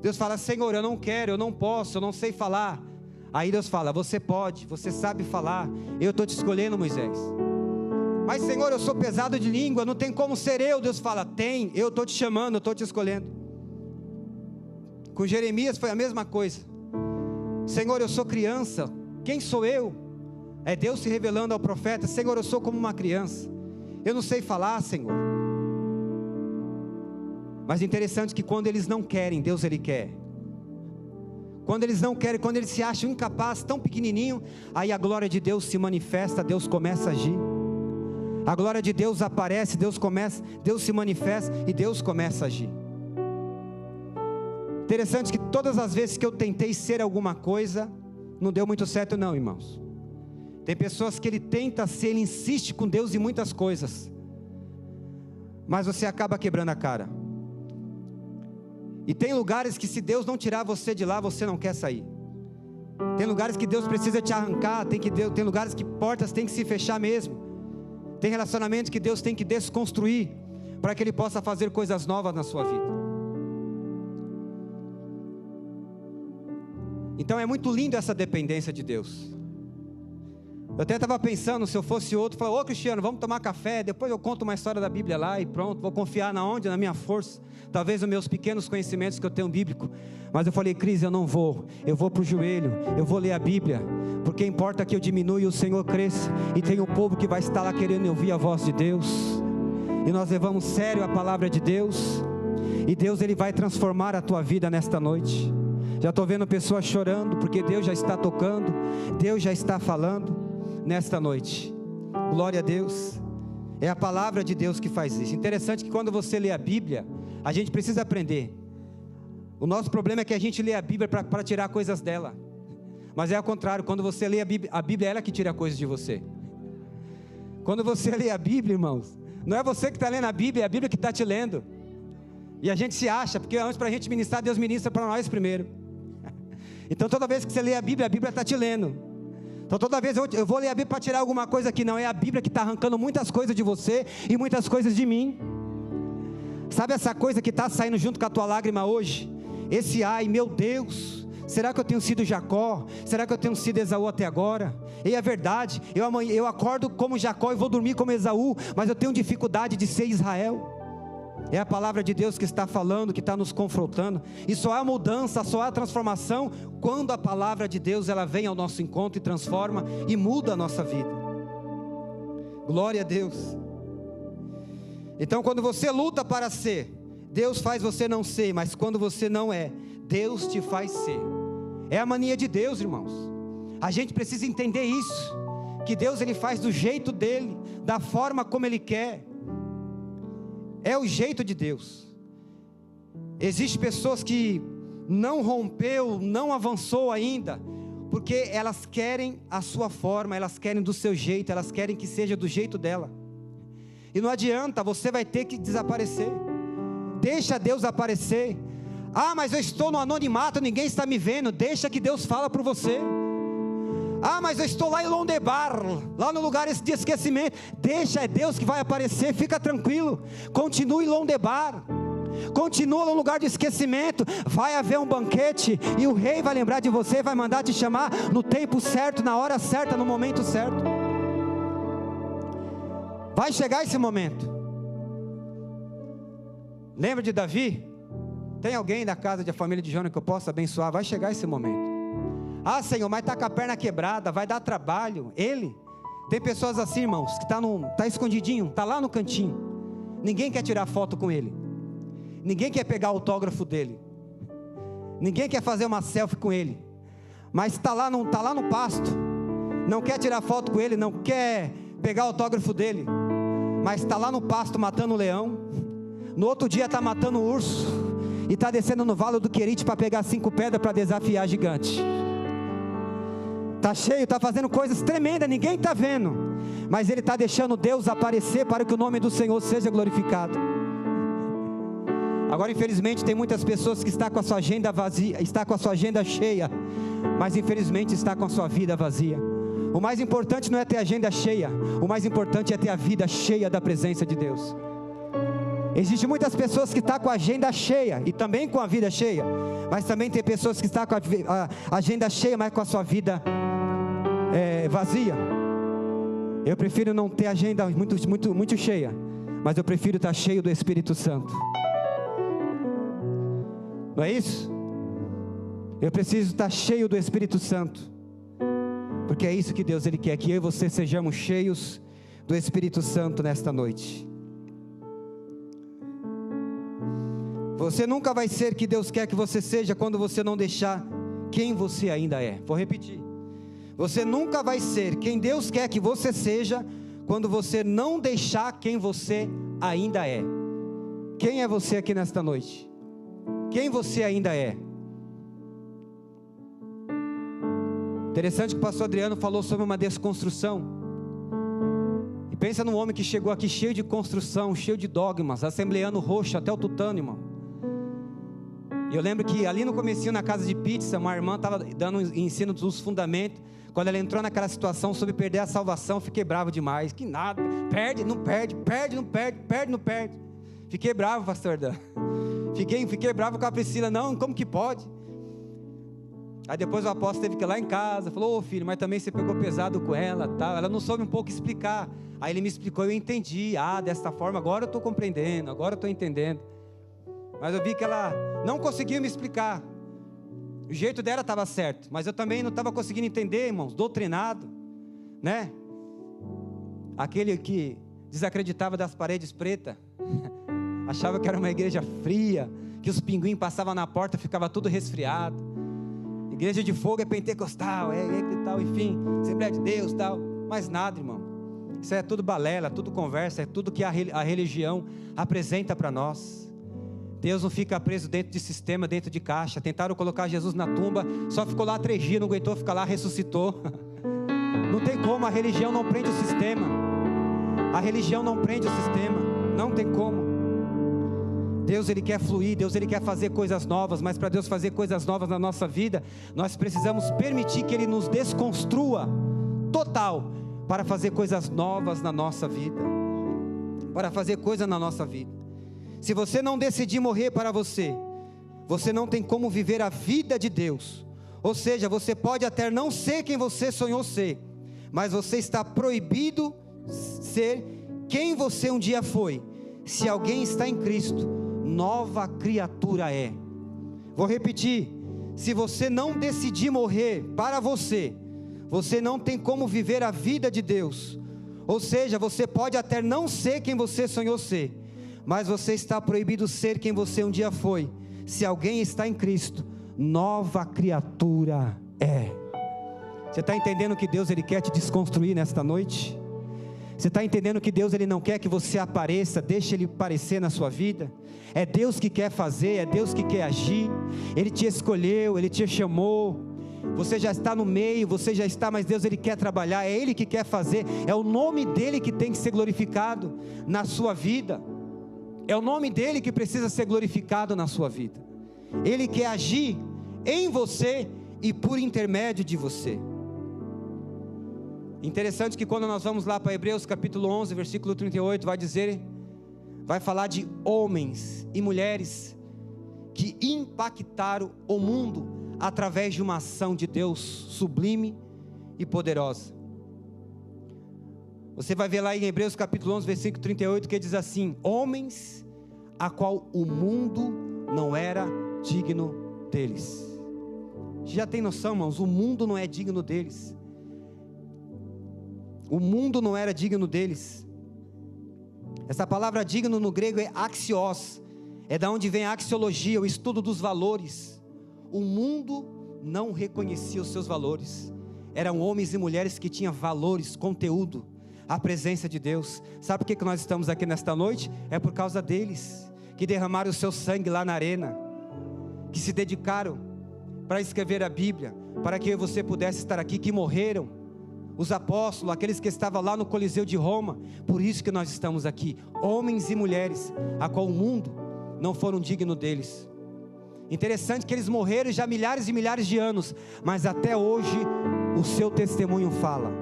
[SPEAKER 2] Deus fala: Senhor, eu não quero, eu não posso, eu não sei falar. Aí Deus fala: você pode, você sabe falar, eu estou te escolhendo, Moisés. Mas Senhor, eu sou pesado de língua, não tem como ser eu. Deus fala: tem, eu estou te chamando, eu estou te escolhendo. Com Jeremias foi a mesma coisa. Senhor, eu sou criança, quem sou eu? É Deus se revelando ao profeta: Senhor, eu sou como uma criança, eu não sei falar, Senhor. Mas interessante que quando eles não querem, Deus Ele quer. Quando eles não querem, quando eles se acham incapazes, tão pequenininho, aí a glória de Deus se manifesta, Deus começa a agir. A glória de Deus aparece, Deus se manifesta e Deus começa a agir. Interessante que todas as vezes que eu tentei ser alguma coisa, não deu muito certo não, irmãos. Tem pessoas que ele tenta ser, ele insiste com Deus em muitas coisas, mas você acaba quebrando a cara. E tem lugares que se Deus não tirar você de lá, você não quer sair. Tem lugares que Deus precisa te arrancar, tem lugares que portas têm que se fechar mesmo. Tem relacionamentos que Deus tem que desconstruir, para que Ele possa fazer coisas novas na sua vida. Então é muito lindo essa dependência de Deus. Eu até estava pensando, se eu fosse outro, falava: ô Cristiano, vamos tomar café, depois eu conto uma história da Bíblia lá e pronto, vou confiar na onde? Na minha força, talvez nos meus pequenos conhecimentos que eu tenho bíblico. Mas eu falei: Cris, eu não vou, eu vou para o joelho, eu vou ler a Bíblia, porque importa que eu diminua e o Senhor cresça, e tem um povo que vai estar lá querendo ouvir a voz de Deus, e nós levamos sério a palavra de Deus, e Deus Ele vai transformar a tua vida nesta noite. Já estou vendo pessoas chorando, porque Deus já está tocando, Deus já está falando nesta noite. Glória a Deus. É a palavra de Deus que faz isso. Interessante que quando você lê a Bíblia, a gente precisa aprender. O nosso problema é que a gente lê a Bíblia para tirar coisas dela, mas é ao contrário. Quando você lê a Bíblia é ela que tira coisas de você. Quando você lê a Bíblia, irmãos, não é você que está lendo a Bíblia, é a Bíblia que está te lendo. E a gente se acha, porque antes para a gente ministrar, Deus ministra para nós primeiro. Então toda vez que você lê a Bíblia está te lendo. Então toda vez eu vou ler a Bíblia para tirar alguma coisa que não é a Bíblia que está arrancando muitas coisas de você e muitas coisas de mim. Sabe essa coisa que está saindo junto com a tua lágrima hoje? Esse ai, meu Deus, será que eu tenho sido Jacó? Será que eu tenho sido Esaú até agora? E é verdade, eu acordo como Jacó e vou dormir como Esaú, mas eu tenho dificuldade de ser Israel. É a palavra de Deus que está falando, que está nos confrontando. E só há mudança, só há transformação quando a palavra de Deus ela vem ao nosso encontro e transforma e muda a nossa vida. Glória a Deus. Então quando você luta para ser, Deus faz você não ser. Mas quando você não é, Deus te faz ser. É a mania de Deus, irmãos. A gente precisa entender isso, que Deus Ele faz do jeito dEle, da forma como Ele quer. É o jeito de Deus. Existem pessoas que não rompeu, não avançou ainda, porque elas querem a sua forma, elas querem do seu jeito, elas querem que seja do jeito dela. E não adianta, você vai ter que desaparecer. Deixa Deus aparecer. Ah, mas eu estou no anonimato, ninguém está me vendo. Deixa que Deus fala por você. Ah, mas eu estou lá em Londebar, lá no lugar de esquecimento. Deixa, é Deus que vai aparecer, fica tranquilo. Continue em Londebar, continua no lugar de esquecimento. Vai haver um banquete e o rei vai lembrar de você, vai mandar te chamar no tempo certo, na hora certa, no momento certo. Vai chegar esse momento. Lembra de Davi? Tem alguém da casa da família de Jonas que eu possa abençoar? Vai chegar esse momento. Ah, Senhor, mas está com a perna quebrada, vai dar trabalho. Tem pessoas assim, irmãos, que está escondidinho, está lá no cantinho. Ninguém quer tirar foto com ele. Ninguém quer pegar o autógrafo dele. Ninguém quer fazer uma selfie com ele. Mas está lá no pasto. Não quer tirar foto com ele, não quer pegar o autógrafo dele. Mas está lá no pasto matando o leão. No outro dia está matando o urso. E está descendo no vale do Querite para pegar 5 pedras para desafiar gigante. Está cheio, está fazendo coisas tremendas, ninguém está vendo, mas ele está deixando Deus aparecer para que o nome do Senhor seja glorificado. Agora, infelizmente, tem muitas pessoas que estão com a sua agenda vazia, está com a sua agenda cheia, mas infelizmente está com a sua vida vazia. O mais importante não é ter a agenda cheia, o mais importante é ter a vida cheia da presença de Deus. Existem muitas pessoas que estão com a agenda cheia e também com a vida cheia, mas também tem pessoas que estão com a agenda cheia, mas com a sua vida vazia. Eu prefiro não ter agenda muito cheia, mas eu prefiro estar cheio do Espírito Santo. Não é isso? Eu preciso estar cheio do Espírito Santo, porque é isso que Deus Ele quer, que eu e você sejamos cheios do Espírito Santo nesta noite. Você nunca vai ser que Deus quer que você seja quando você não deixar quem você ainda é. Vou repetir. Você nunca vai ser quem Deus quer que você seja quando você não deixar quem você ainda é. Quem é você aqui nesta noite? Quem você ainda é? Interessante que o pastor Adriano falou sobre uma desconstrução. E pensa num homem que chegou aqui cheio de construção, cheio de dogmas, assembleando roxo até o tutano, irmão. E eu lembro que ali no comecinho, na casa de pizza, uma irmã estava dando ensino dos fundamentos. Quando ela entrou naquela situação sobre perder a salvação, fiquei bravo demais. Que nada, perde, não perde, perde, não perde, perde, não perde. Fiquei bravo, pastor Dan. Fiquei bravo com a Priscila. Não, como que pode? Aí depois o apóstolo teve que ir lá em casa. Falou, filho, mas também você pegou pesado com ela, tal. Ela não soube um pouco explicar. Aí ele me explicou, eu entendi. Dessa forma, agora eu estou compreendendo, agora eu estou entendendo. Mas eu vi que ela não conseguiu me explicar. O jeito dela estava certo, mas eu também não estava conseguindo entender, irmãos, doutrinado, né? Aquele que desacreditava das paredes pretas, achava que era uma igreja fria, que os pinguins passavam na porta e ficava tudo resfriado. Igreja de fogo é pentecostal, tal, enfim, Assembleia de Deus, tal. Mas nada, irmão. Isso é tudo balela, tudo conversa, é tudo que a religião apresenta para nós. Deus não fica preso dentro de sistema, dentro de caixa. Tentaram colocar Jesus na tumba, só ficou lá 3 dias, não aguentou ficar lá, ressuscitou. Não tem como, a religião não prende o sistema. A religião não prende o sistema, não tem como. Deus Ele quer fluir, Deus Ele quer fazer coisas novas, mas para Deus fazer coisas novas na nossa vida, nós precisamos permitir que Ele nos desconstrua total, para fazer coisas novas na nossa vida. Para fazer coisas na nossa vida. Se você não decidir morrer para você, você não tem como viver a vida de Deus. Ou seja, você pode até não ser quem você sonhou ser, mas você está proibido ser quem você um dia foi. Se alguém está em Cristo, nova criatura é. Vou repetir, se você não decidir morrer para você, você não tem como viver a vida de Deus. Ou seja, você pode até não ser quem você sonhou ser, mas você está proibido ser quem você um dia foi. Se alguém está em Cristo, nova criatura é. Você está entendendo que Deus Ele quer te desconstruir nesta noite? Você está entendendo que Deus Ele não quer que você apareça, deixe Ele aparecer na sua vida? É Deus que quer fazer, é Deus que quer agir. Ele te escolheu, Ele te chamou. Você já está no meio, você já está, mas Deus Ele quer trabalhar, é Ele que quer fazer. É o nome dEle que tem que ser glorificado na sua vida. É o nome dEle que precisa ser glorificado na sua vida. Ele quer agir em você e por intermédio de você. Interessante que quando nós vamos lá para Hebreus capítulo 11, versículo 38, vai falar de homens e mulheres que impactaram o mundo através de uma ação de Deus sublime e poderosa. Você vai ver lá em Hebreus capítulo 11, versículo 38, que diz assim: homens a qual o mundo não era digno deles. Já tem noção, irmãos? O mundo não é digno deles. O mundo não era digno deles. Essa palavra digno no grego é axios. É da onde vem a axiologia, o estudo dos valores. O mundo não reconhecia os seus valores. Eram homens e mulheres que tinham valores, conteúdo, a presença de Deus. Sabe por que nós estamos aqui nesta noite? É por causa deles, que derramaram o seu sangue lá na arena, que se dedicaram para escrever a Bíblia, para que eu e você pudesse estar aqui, que morreram, os apóstolos, aqueles que estavam lá no Coliseu de Roma. Por isso que nós estamos aqui, homens e mulheres, a qual o mundo não foram dignos deles. Interessante que eles morreram já milhares e milhares de anos, mas até hoje o seu testemunho fala.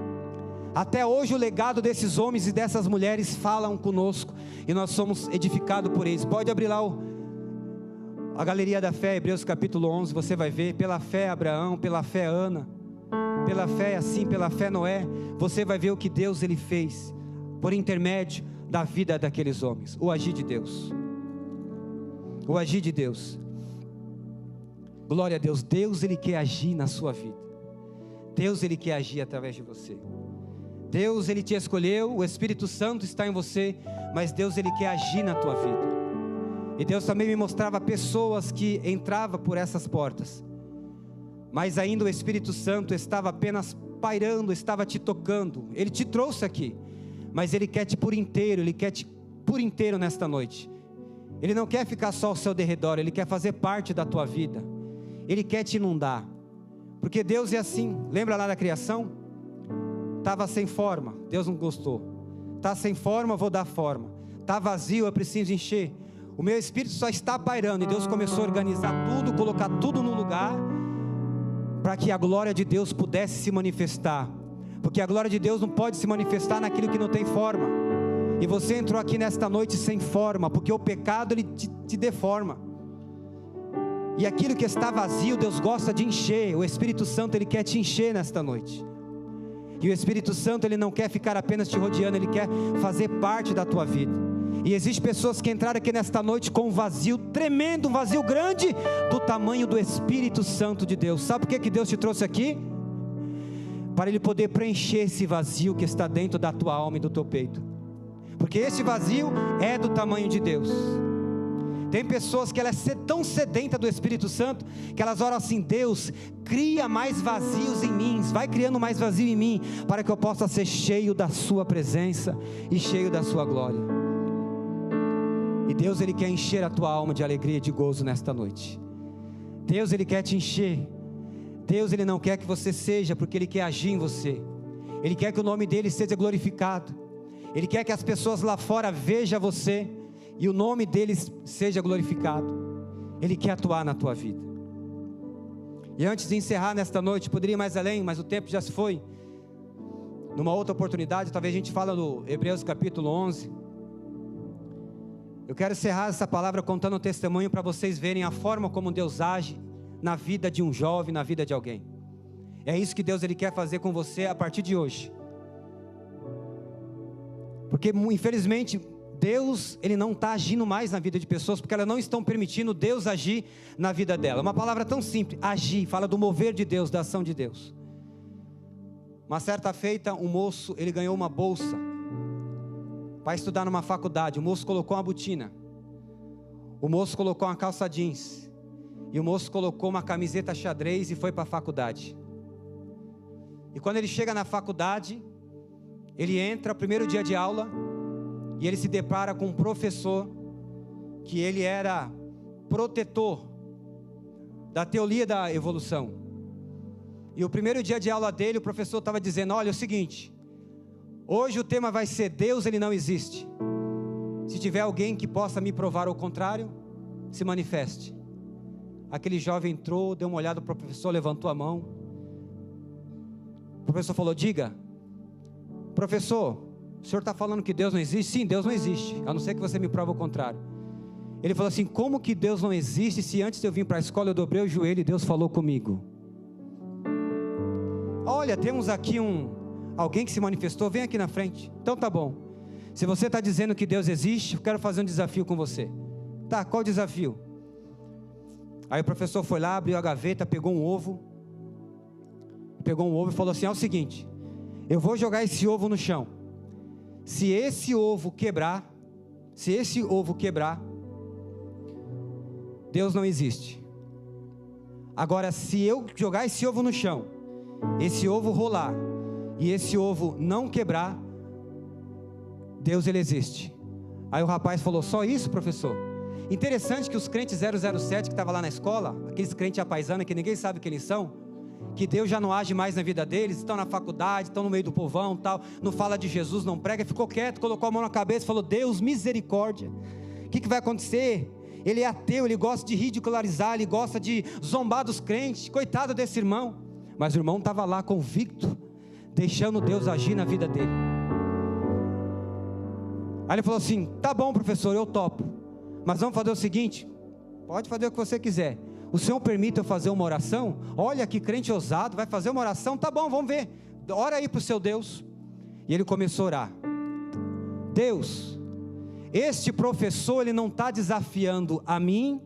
[SPEAKER 2] Até hoje o legado desses homens e dessas mulheres falam conosco, e nós somos edificados por eles. Pode abrir lá a galeria da fé, Hebreus capítulo 11, você vai ver, pela fé Abraão, pela fé Ana, pela fé assim, pela fé Noé, você vai ver o que Deus ele fez, por intermédio da vida daqueles homens, o agir de Deus, o agir de Deus. Glória a Deus. Deus ele quer agir na sua vida, Deus ele quer agir através de você. Deus ele te escolheu, o Espírito Santo está em você, mas Deus ele quer agir na tua vida. E Deus também me mostrava pessoas que entravam por essas portas, mas ainda o Espírito Santo estava apenas pairando, estava te tocando. Ele te trouxe aqui, mas Ele quer te por inteiro, Ele quer te por inteiro nesta noite. Ele não quer ficar só ao seu derredor, Ele quer fazer parte da tua vida, Ele quer te inundar, porque Deus é assim. Lembra lá da criação? Estava sem forma, Deus não gostou. Está sem forma, vou dar forma. Está vazio, eu preciso encher. O meu Espírito só está pairando, e Deus começou a organizar tudo, colocar tudo no lugar, para que a glória de Deus pudesse se manifestar, porque a glória de Deus não pode se manifestar naquilo que não tem forma. E você entrou aqui nesta noite sem forma, porque o pecado ele te deforma, e aquilo que está vazio, Deus gosta de encher. O Espírito Santo ele quer te encher nesta noite, e o Espírito Santo ele não quer ficar apenas te rodeando, ele quer fazer parte da tua vida. E existem pessoas que entraram aqui nesta noite com um vazio tremendo, um vazio grande, do tamanho do Espírito Santo de Deus. Sabe por que Deus te trouxe aqui? Para Ele poder preencher esse vazio que está dentro da tua alma e do teu peito, porque esse vazio é do tamanho de Deus. Tem pessoas que elas são tão sedentas do Espírito Santo, que elas oram assim: Deus, cria mais vazios em mim, vai criando mais vazio em mim, para que eu possa ser cheio da sua presença e cheio da sua glória. E Deus ele quer encher a tua alma de alegria e de gozo nesta noite. Deus ele quer te encher. Deus ele não quer que você seja, porque Ele quer agir em você. Ele quer que o nome dele seja glorificado. Ele quer que as pessoas lá fora vejam você e o nome dele seja glorificado. Ele quer atuar na tua vida. E antes de encerrar nesta noite, poderia ir mais além, mas o tempo já se foi. Numa outra oportunidade, talvez a gente fale do Hebreus capítulo 11. Eu quero encerrar essa palavra contando um testemunho para vocês verem a forma como Deus age na vida de um jovem, na vida de alguém. É isso que Deus ele quer fazer com você a partir de hoje. Porque infelizmente Deus ele não está agindo mais na vida de pessoas, porque elas não estão permitindo Deus agir na vida dela. Uma palavra tão simples, agir, fala do mover de Deus, da ação de Deus. Uma certa feita, um moço ele ganhou uma bolsa para estudar numa faculdade. O moço colocou uma botina, o moço colocou uma calça jeans, e o moço colocou uma camiseta xadrez e foi para a faculdade. E quando ele chega na faculdade, ele entra, primeiro dia de aula, e ele se depara com um professor, que ele era protetor da teoria da evolução. E o primeiro dia de aula dele, o professor estava dizendo: olha, é o seguinte, hoje o tema vai ser Deus ele não existe. Se tiver alguém que possa me provar o contrário, se manifeste. Aquele jovem entrou, deu uma olhada para o professor, levantou a mão. O professor falou: diga. Professor, o senhor está falando que Deus não existe? Sim, Deus não existe, a não ser que você me prove o contrário. Ele falou assim: como que Deus não existe, se antes de eu vir para a escola eu dobrei o joelho e Deus falou comigo? Olha, temos aqui alguém que se manifestou, vem aqui na frente. Então tá bom, se você está dizendo que Deus existe, eu quero fazer um desafio com você. Tá, qual o desafio? Aí o professor foi lá, abriu a gaveta, pegou um ovo e falou assim: é o seguinte, eu vou jogar esse ovo no chão. Se esse ovo quebrar, Deus não existe. Agora, se eu jogar esse ovo no chão, esse ovo rolar, e esse ovo não quebrar, Deus ele existe. Aí o rapaz falou: só isso, professor? Interessante que os crentes 007 que estavam lá na escola, aqueles crentes apaisana que ninguém sabe quem eles são, que Deus já não age mais na vida deles, estão na faculdade, estão no meio do povão, tal, não fala de Jesus, não prega, ficou quieto, colocou a mão na cabeça e falou: Deus, misericórdia, o que vai acontecer? Ele é ateu, ele gosta de ridicularizar, ele gosta de zombar dos crentes, coitado desse irmão. Mas o irmão estava lá convicto, deixando Deus agir na vida dele. Aí ele falou assim: tá bom, professor, eu topo, mas vamos fazer o seguinte, pode fazer o que você quiser, o senhor permite eu fazer uma oração? Olha que crente ousado, vai fazer uma oração? Tá bom, vamos ver, ora aí para o seu Deus. E ele começou a orar: Deus, este professor, ele não está desafiando a mim,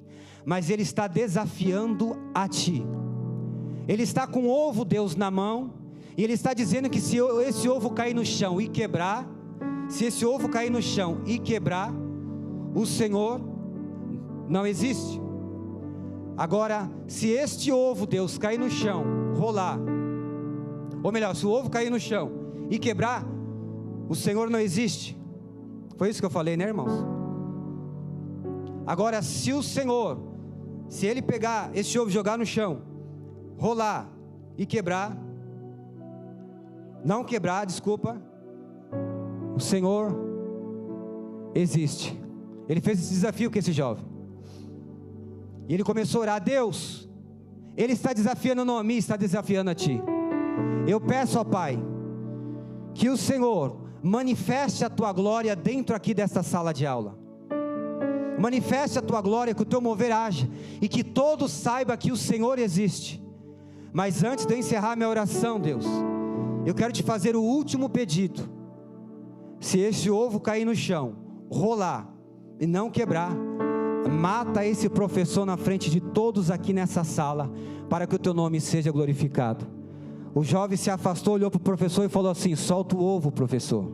[SPEAKER 2] mas ele está desafiando a ti. Ele está com o ovo, Deus, na mão, e ele está dizendo que se esse ovo cair no chão e quebrar, se esse ovo cair no chão e quebrar, o Senhor não existe. Agora, se este ovo, Deus, cair no chão, rolar, ou melhor, se o ovo cair no chão e quebrar, o Senhor não existe. Foi isso que eu falei, né, irmãos? Agora, se o Senhor, se ele pegar esse ovo e jogar no chão, rolar e quebrar, não quebrar, desculpa, o Senhor existe. Ele fez esse desafio com esse jovem, e ele começou a orar: Deus, ele está desafiando não a mim, está desafiando a ti. Eu peço, ó Pai, que o Senhor manifeste a tua glória dentro aqui dessa sala de aula. Manifeste a tua glória, que o teu mover haja, e que todos saibam que o Senhor existe. Mas antes de eu encerrar minha oração, Deus, eu quero te fazer o último pedido. Se esse ovo cair no chão, rolar e não quebrar, mata esse professor na frente de todos aqui nessa sala, para que o teu nome seja glorificado. O jovem se afastou, olhou para o professor e falou assim: solta o ovo, professor.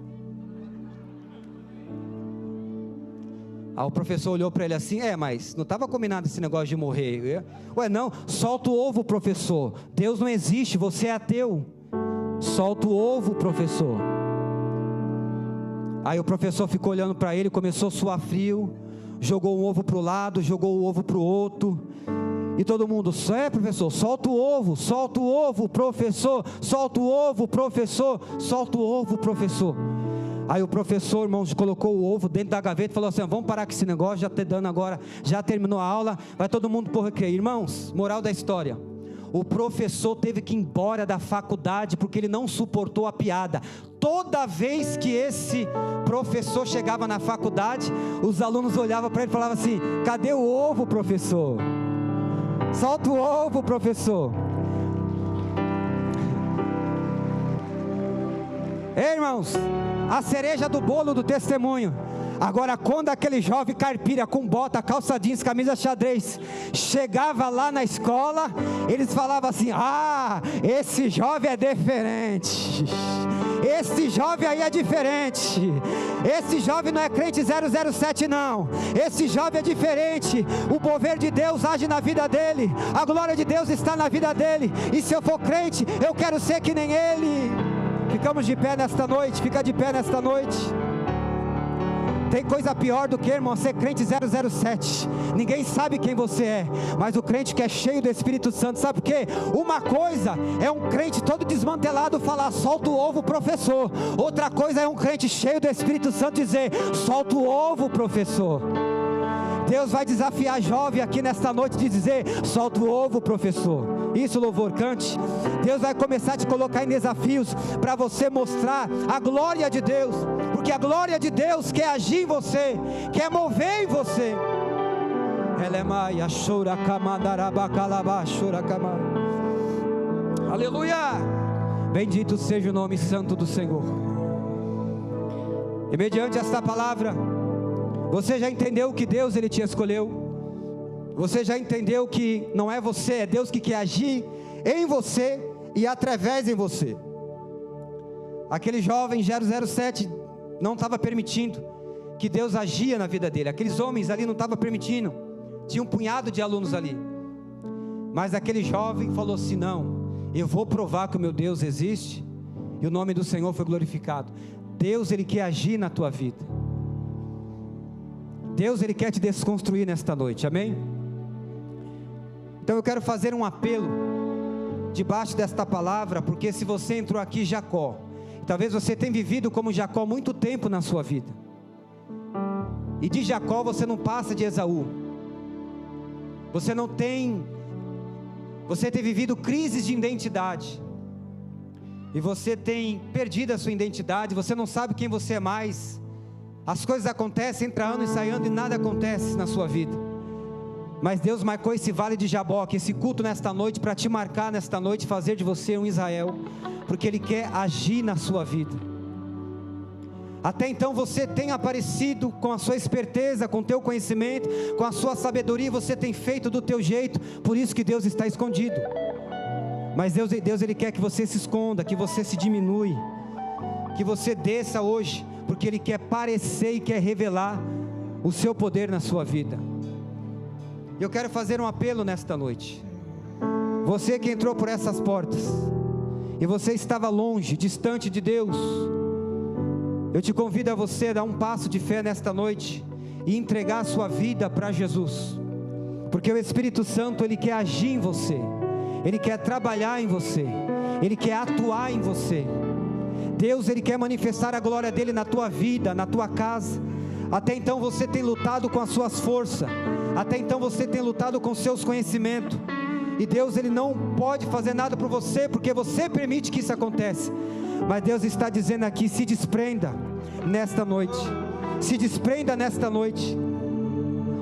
[SPEAKER 2] Aí o professor olhou para ele assim: mas não estava combinado esse negócio de morrer. Ué, não, solta o ovo, professor. Deus não existe, você é ateu. Solta o ovo, professor. Aí o professor ficou olhando para ele, começou a suar frio, jogou um ovo para o lado, jogou o ovo para o outro, e todo mundo: professor, solta o ovo, professor, solta o ovo, professor, solta o ovo, professor. Aí o professor, irmãos, colocou o ovo dentro da gaveta e falou assim: vamos parar com esse negócio, já está dando agora, já terminou a aula, vai todo mundo por recreio. Irmãos, moral da história, o professor teve que ir embora da faculdade, porque ele não suportou a piada. Toda vez que esse professor chegava na faculdade, os alunos olhavam para ele e falavam assim: cadê o ovo, professor? Solta o ovo, professor. Ei, irmãos, a cereja do bolo do testemunho. Agora, quando aquele jovem caipira com bota, calça jeans, camisa xadrez, chegava lá na escola, eles falavam assim: esse jovem é diferente, esse jovem aí é diferente, esse jovem não é crente 007 não, esse jovem é diferente, o poder de Deus age na vida dele, a glória de Deus está na vida dele, e se eu for crente, eu quero ser que nem ele. Ficamos de pé nesta noite, fica de pé nesta noite. Tem coisa pior do que, irmão, ser crente 007, ninguém sabe quem você é, mas o crente que é cheio do Espírito Santo, sabe por quê? Uma coisa é um crente todo desmantelado falar: solta o ovo, professor. Outra coisa é um crente cheio do Espírito Santo dizer: solta o ovo, professor. Deus vai desafiar jovem aqui nesta noite de dizer: solta o ovo, professor. Isso, louvor, cante. Deus vai começar a te colocar em desafios para você mostrar a glória de Deus, porque a glória de Deus quer agir em você, quer mover em você. Aleluia! Bendito seja o nome santo do Senhor. E mediante esta palavra, você já entendeu que Deus ele te escolheu? Você já entendeu que não é você, é Deus que quer agir em você e através em você? Aquele jovem 007 não estava permitindo que Deus agia na vida dele. Aqueles homens ali não estavam permitindo. Tinha um punhado de alunos ali. Mas aquele jovem falou assim: não, eu vou provar que o meu Deus existe. E o nome do Senhor foi glorificado. Deus ele quer agir na tua vida. Deus ele quer te desconstruir nesta noite, amém? Então eu quero fazer um apelo debaixo desta palavra, porque se você entrou aqui Jacó, talvez você tenha vivido como Jacó muito tempo na sua vida, e de Jacó você não passa de Esaú. Você tem vivido crises de identidade, e você tem perdido a sua identidade, você não sabe quem você é mais. As coisas acontecem, entra ano e sai ano e nada acontece na sua vida. Mas Deus marcou esse vale de Jaboque, esse culto nesta noite, para te marcar nesta noite, fazer de você um Israel, porque Ele quer agir na sua vida. Até então você tem aparecido com a sua esperteza, com o teu conhecimento, com a sua sabedoria, você tem feito do teu jeito, por isso que Deus está escondido. Mas Deus Ele quer que você se esconda, que você se diminui, que você desça hoje, porque Ele quer parecer e quer revelar o seu poder na sua vida. Eu quero fazer um apelo nesta noite. Você que entrou por essas portas, e você estava longe, distante de Deus, eu te convido a você dar um passo de fé nesta noite, e entregar a sua vida para Jesus, porque o Espírito Santo, Ele quer agir em você, Ele quer trabalhar em você, Ele quer atuar em você. Deus, Ele quer manifestar a glória dEle na tua vida, na tua casa. Até então você tem lutado com as suas forças, até então você tem lutado com seus conhecimentos, e Deus, Ele não pode fazer nada por você, porque você permite que isso aconteça. Mas Deus está dizendo aqui: se desprenda nesta noite, se desprenda nesta noite.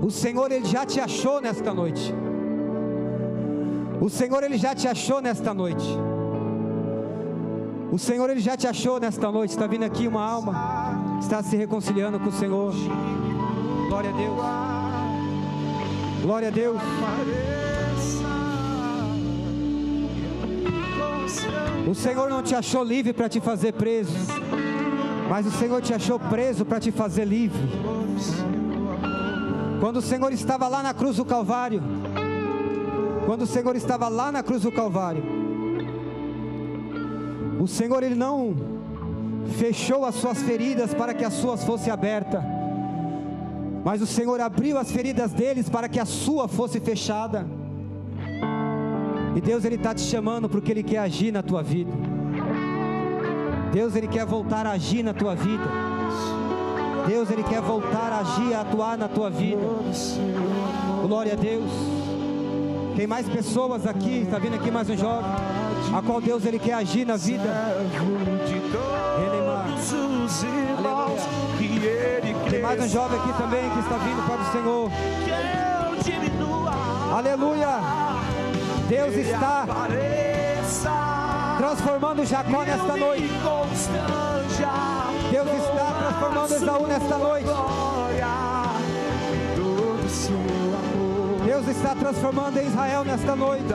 [SPEAKER 2] O Senhor, Ele já te achou nesta noite. O Senhor, Ele já te achou nesta noite. O Senhor, Ele já te achou nesta noite. Está vindo aqui uma alma, está se reconciliando com o Senhor. Glória a Deus. Glória a Deus. O Senhor não te achou livre para te fazer preso, mas o Senhor te achou preso para te fazer livre. Quando o Senhor estava lá na cruz do Calvário, o Senhor, Ele não fechou as suas feridas para que as suas fossem abertas, mas o Senhor abriu as feridas deles para que a sua fosse fechada. E Deus, Ele está te chamando porque Ele quer agir na tua vida. Deus, Ele quer voltar a agir na tua vida. Deus, Ele quer voltar a agir, a atuar na tua vida. Glória a Deus. Tem mais pessoas aqui, está vindo aqui mais um jovem, a qual Deus, Ele quer agir na vida. Tem mais um jovem aqui também que está vindo para o Senhor. Aleluia. Deus está transformando Jacó nesta noite. Deus está transformando Esaú nesta noite. Deus está transformando Israel nesta noite.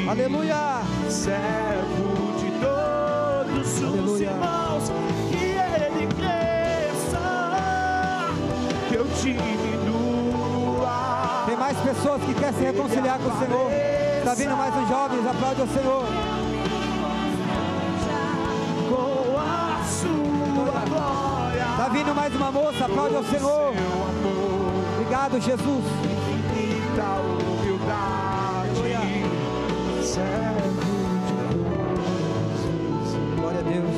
[SPEAKER 2] Aleluia.
[SPEAKER 3] Servo de todos os irmãos, que Ele cresça, que eu diminua.
[SPEAKER 2] Tem mais pessoas que querem se reconciliar com o Senhor. Está vindo mais um jovem, aplaude o Senhor.
[SPEAKER 3] Com a sua glória.
[SPEAKER 2] Está vindo mais uma moça, aplaude o Senhor. Obrigado, Jesus.
[SPEAKER 3] Infinita humildade. Servo de Deus.
[SPEAKER 2] Glória a Deus.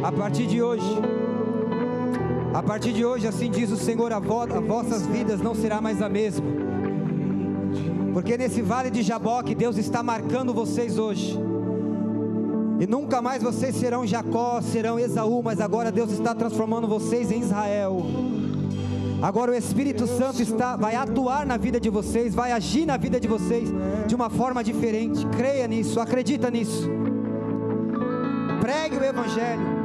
[SPEAKER 2] A partir de hoje, assim diz o Senhor, as vossas vidas não será mais a mesma. Porque nesse vale de Jaboque, Deus está marcando vocês hoje. E nunca mais vocês serão Jacó, serão Esaú, mas agora Deus está transformando vocês em Israel. Agora o Espírito Santo vai atuar na vida de vocês, vai agir na vida de vocês de uma forma diferente. Creia nisso, acredita nisso. Pregue o Evangelho.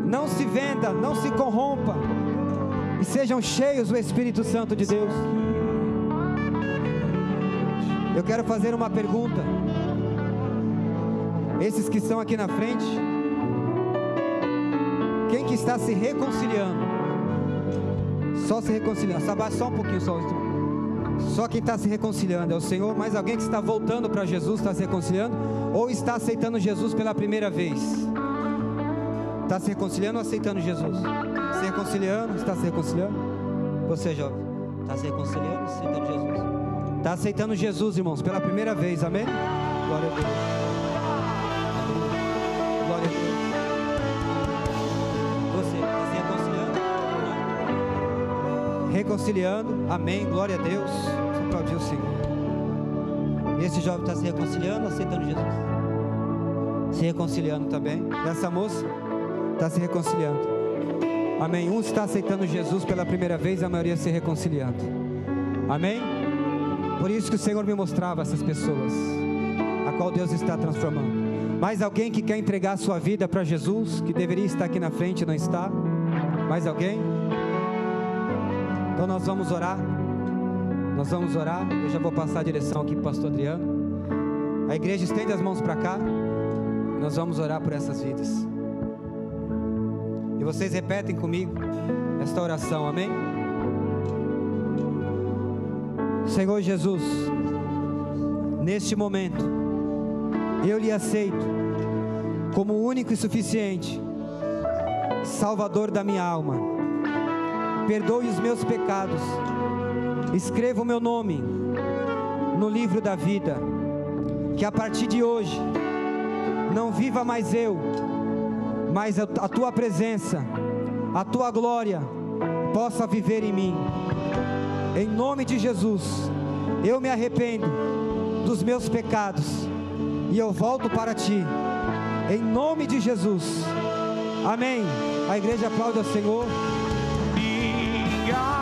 [SPEAKER 2] Não se venda, não se corrompa, e sejam cheios do Espírito Santo de Deus. Eu quero fazer uma pergunta. Esses que estão aqui na frente, quem que está se reconciliando? Só se reconciliando, só um pouquinho só quem está se reconciliando é o Senhor. Mas alguém que está voltando para Jesus, está se reconciliando, ou está aceitando Jesus pela primeira vez? Está se reconciliando ou aceitando Jesus? Se reconciliando, está se reconciliando? Você, jovem, está se reconciliando ou aceitando Jesus? Está aceitando Jesus, irmãos, pela primeira vez, amém? Glória a Deus. Glória a Deus. Você está se reconciliando? Reconciliando, amém, glória a Deus. Só aplaudir o Senhor. Esse jovem está se reconciliando, aceitando Jesus? Se reconciliando também. Essa moça está se reconciliando. Amém. Um está aceitando Jesus pela primeira vez, a maioria se reconciliando. Amém. Por isso que o Senhor me mostrava essas pessoas, a qual Deus está transformando. Mais alguém que quer entregar a sua vida para Jesus, que deveria estar aqui na frente, não está? Mais alguém? Então nós vamos orar. Nós vamos orar. Eu já vou passar a direção aqui para o pastor Adriano. A igreja estende as mãos para cá. Nós vamos orar por essas vidas. E vocês repetem comigo esta oração, amém? Senhor Jesus, neste momento, eu lhe aceito como único e suficiente Salvador da minha alma. Perdoe os meus pecados, escreva o meu nome no livro da vida, que a partir de hoje, não viva mais eu, mas a tua presença, a tua glória, possa viver em mim. Em nome de Jesus, eu me arrependo dos meus pecados e eu volto para ti. Em nome de Jesus, amém. A igreja aplaude ao Senhor.
[SPEAKER 3] Minha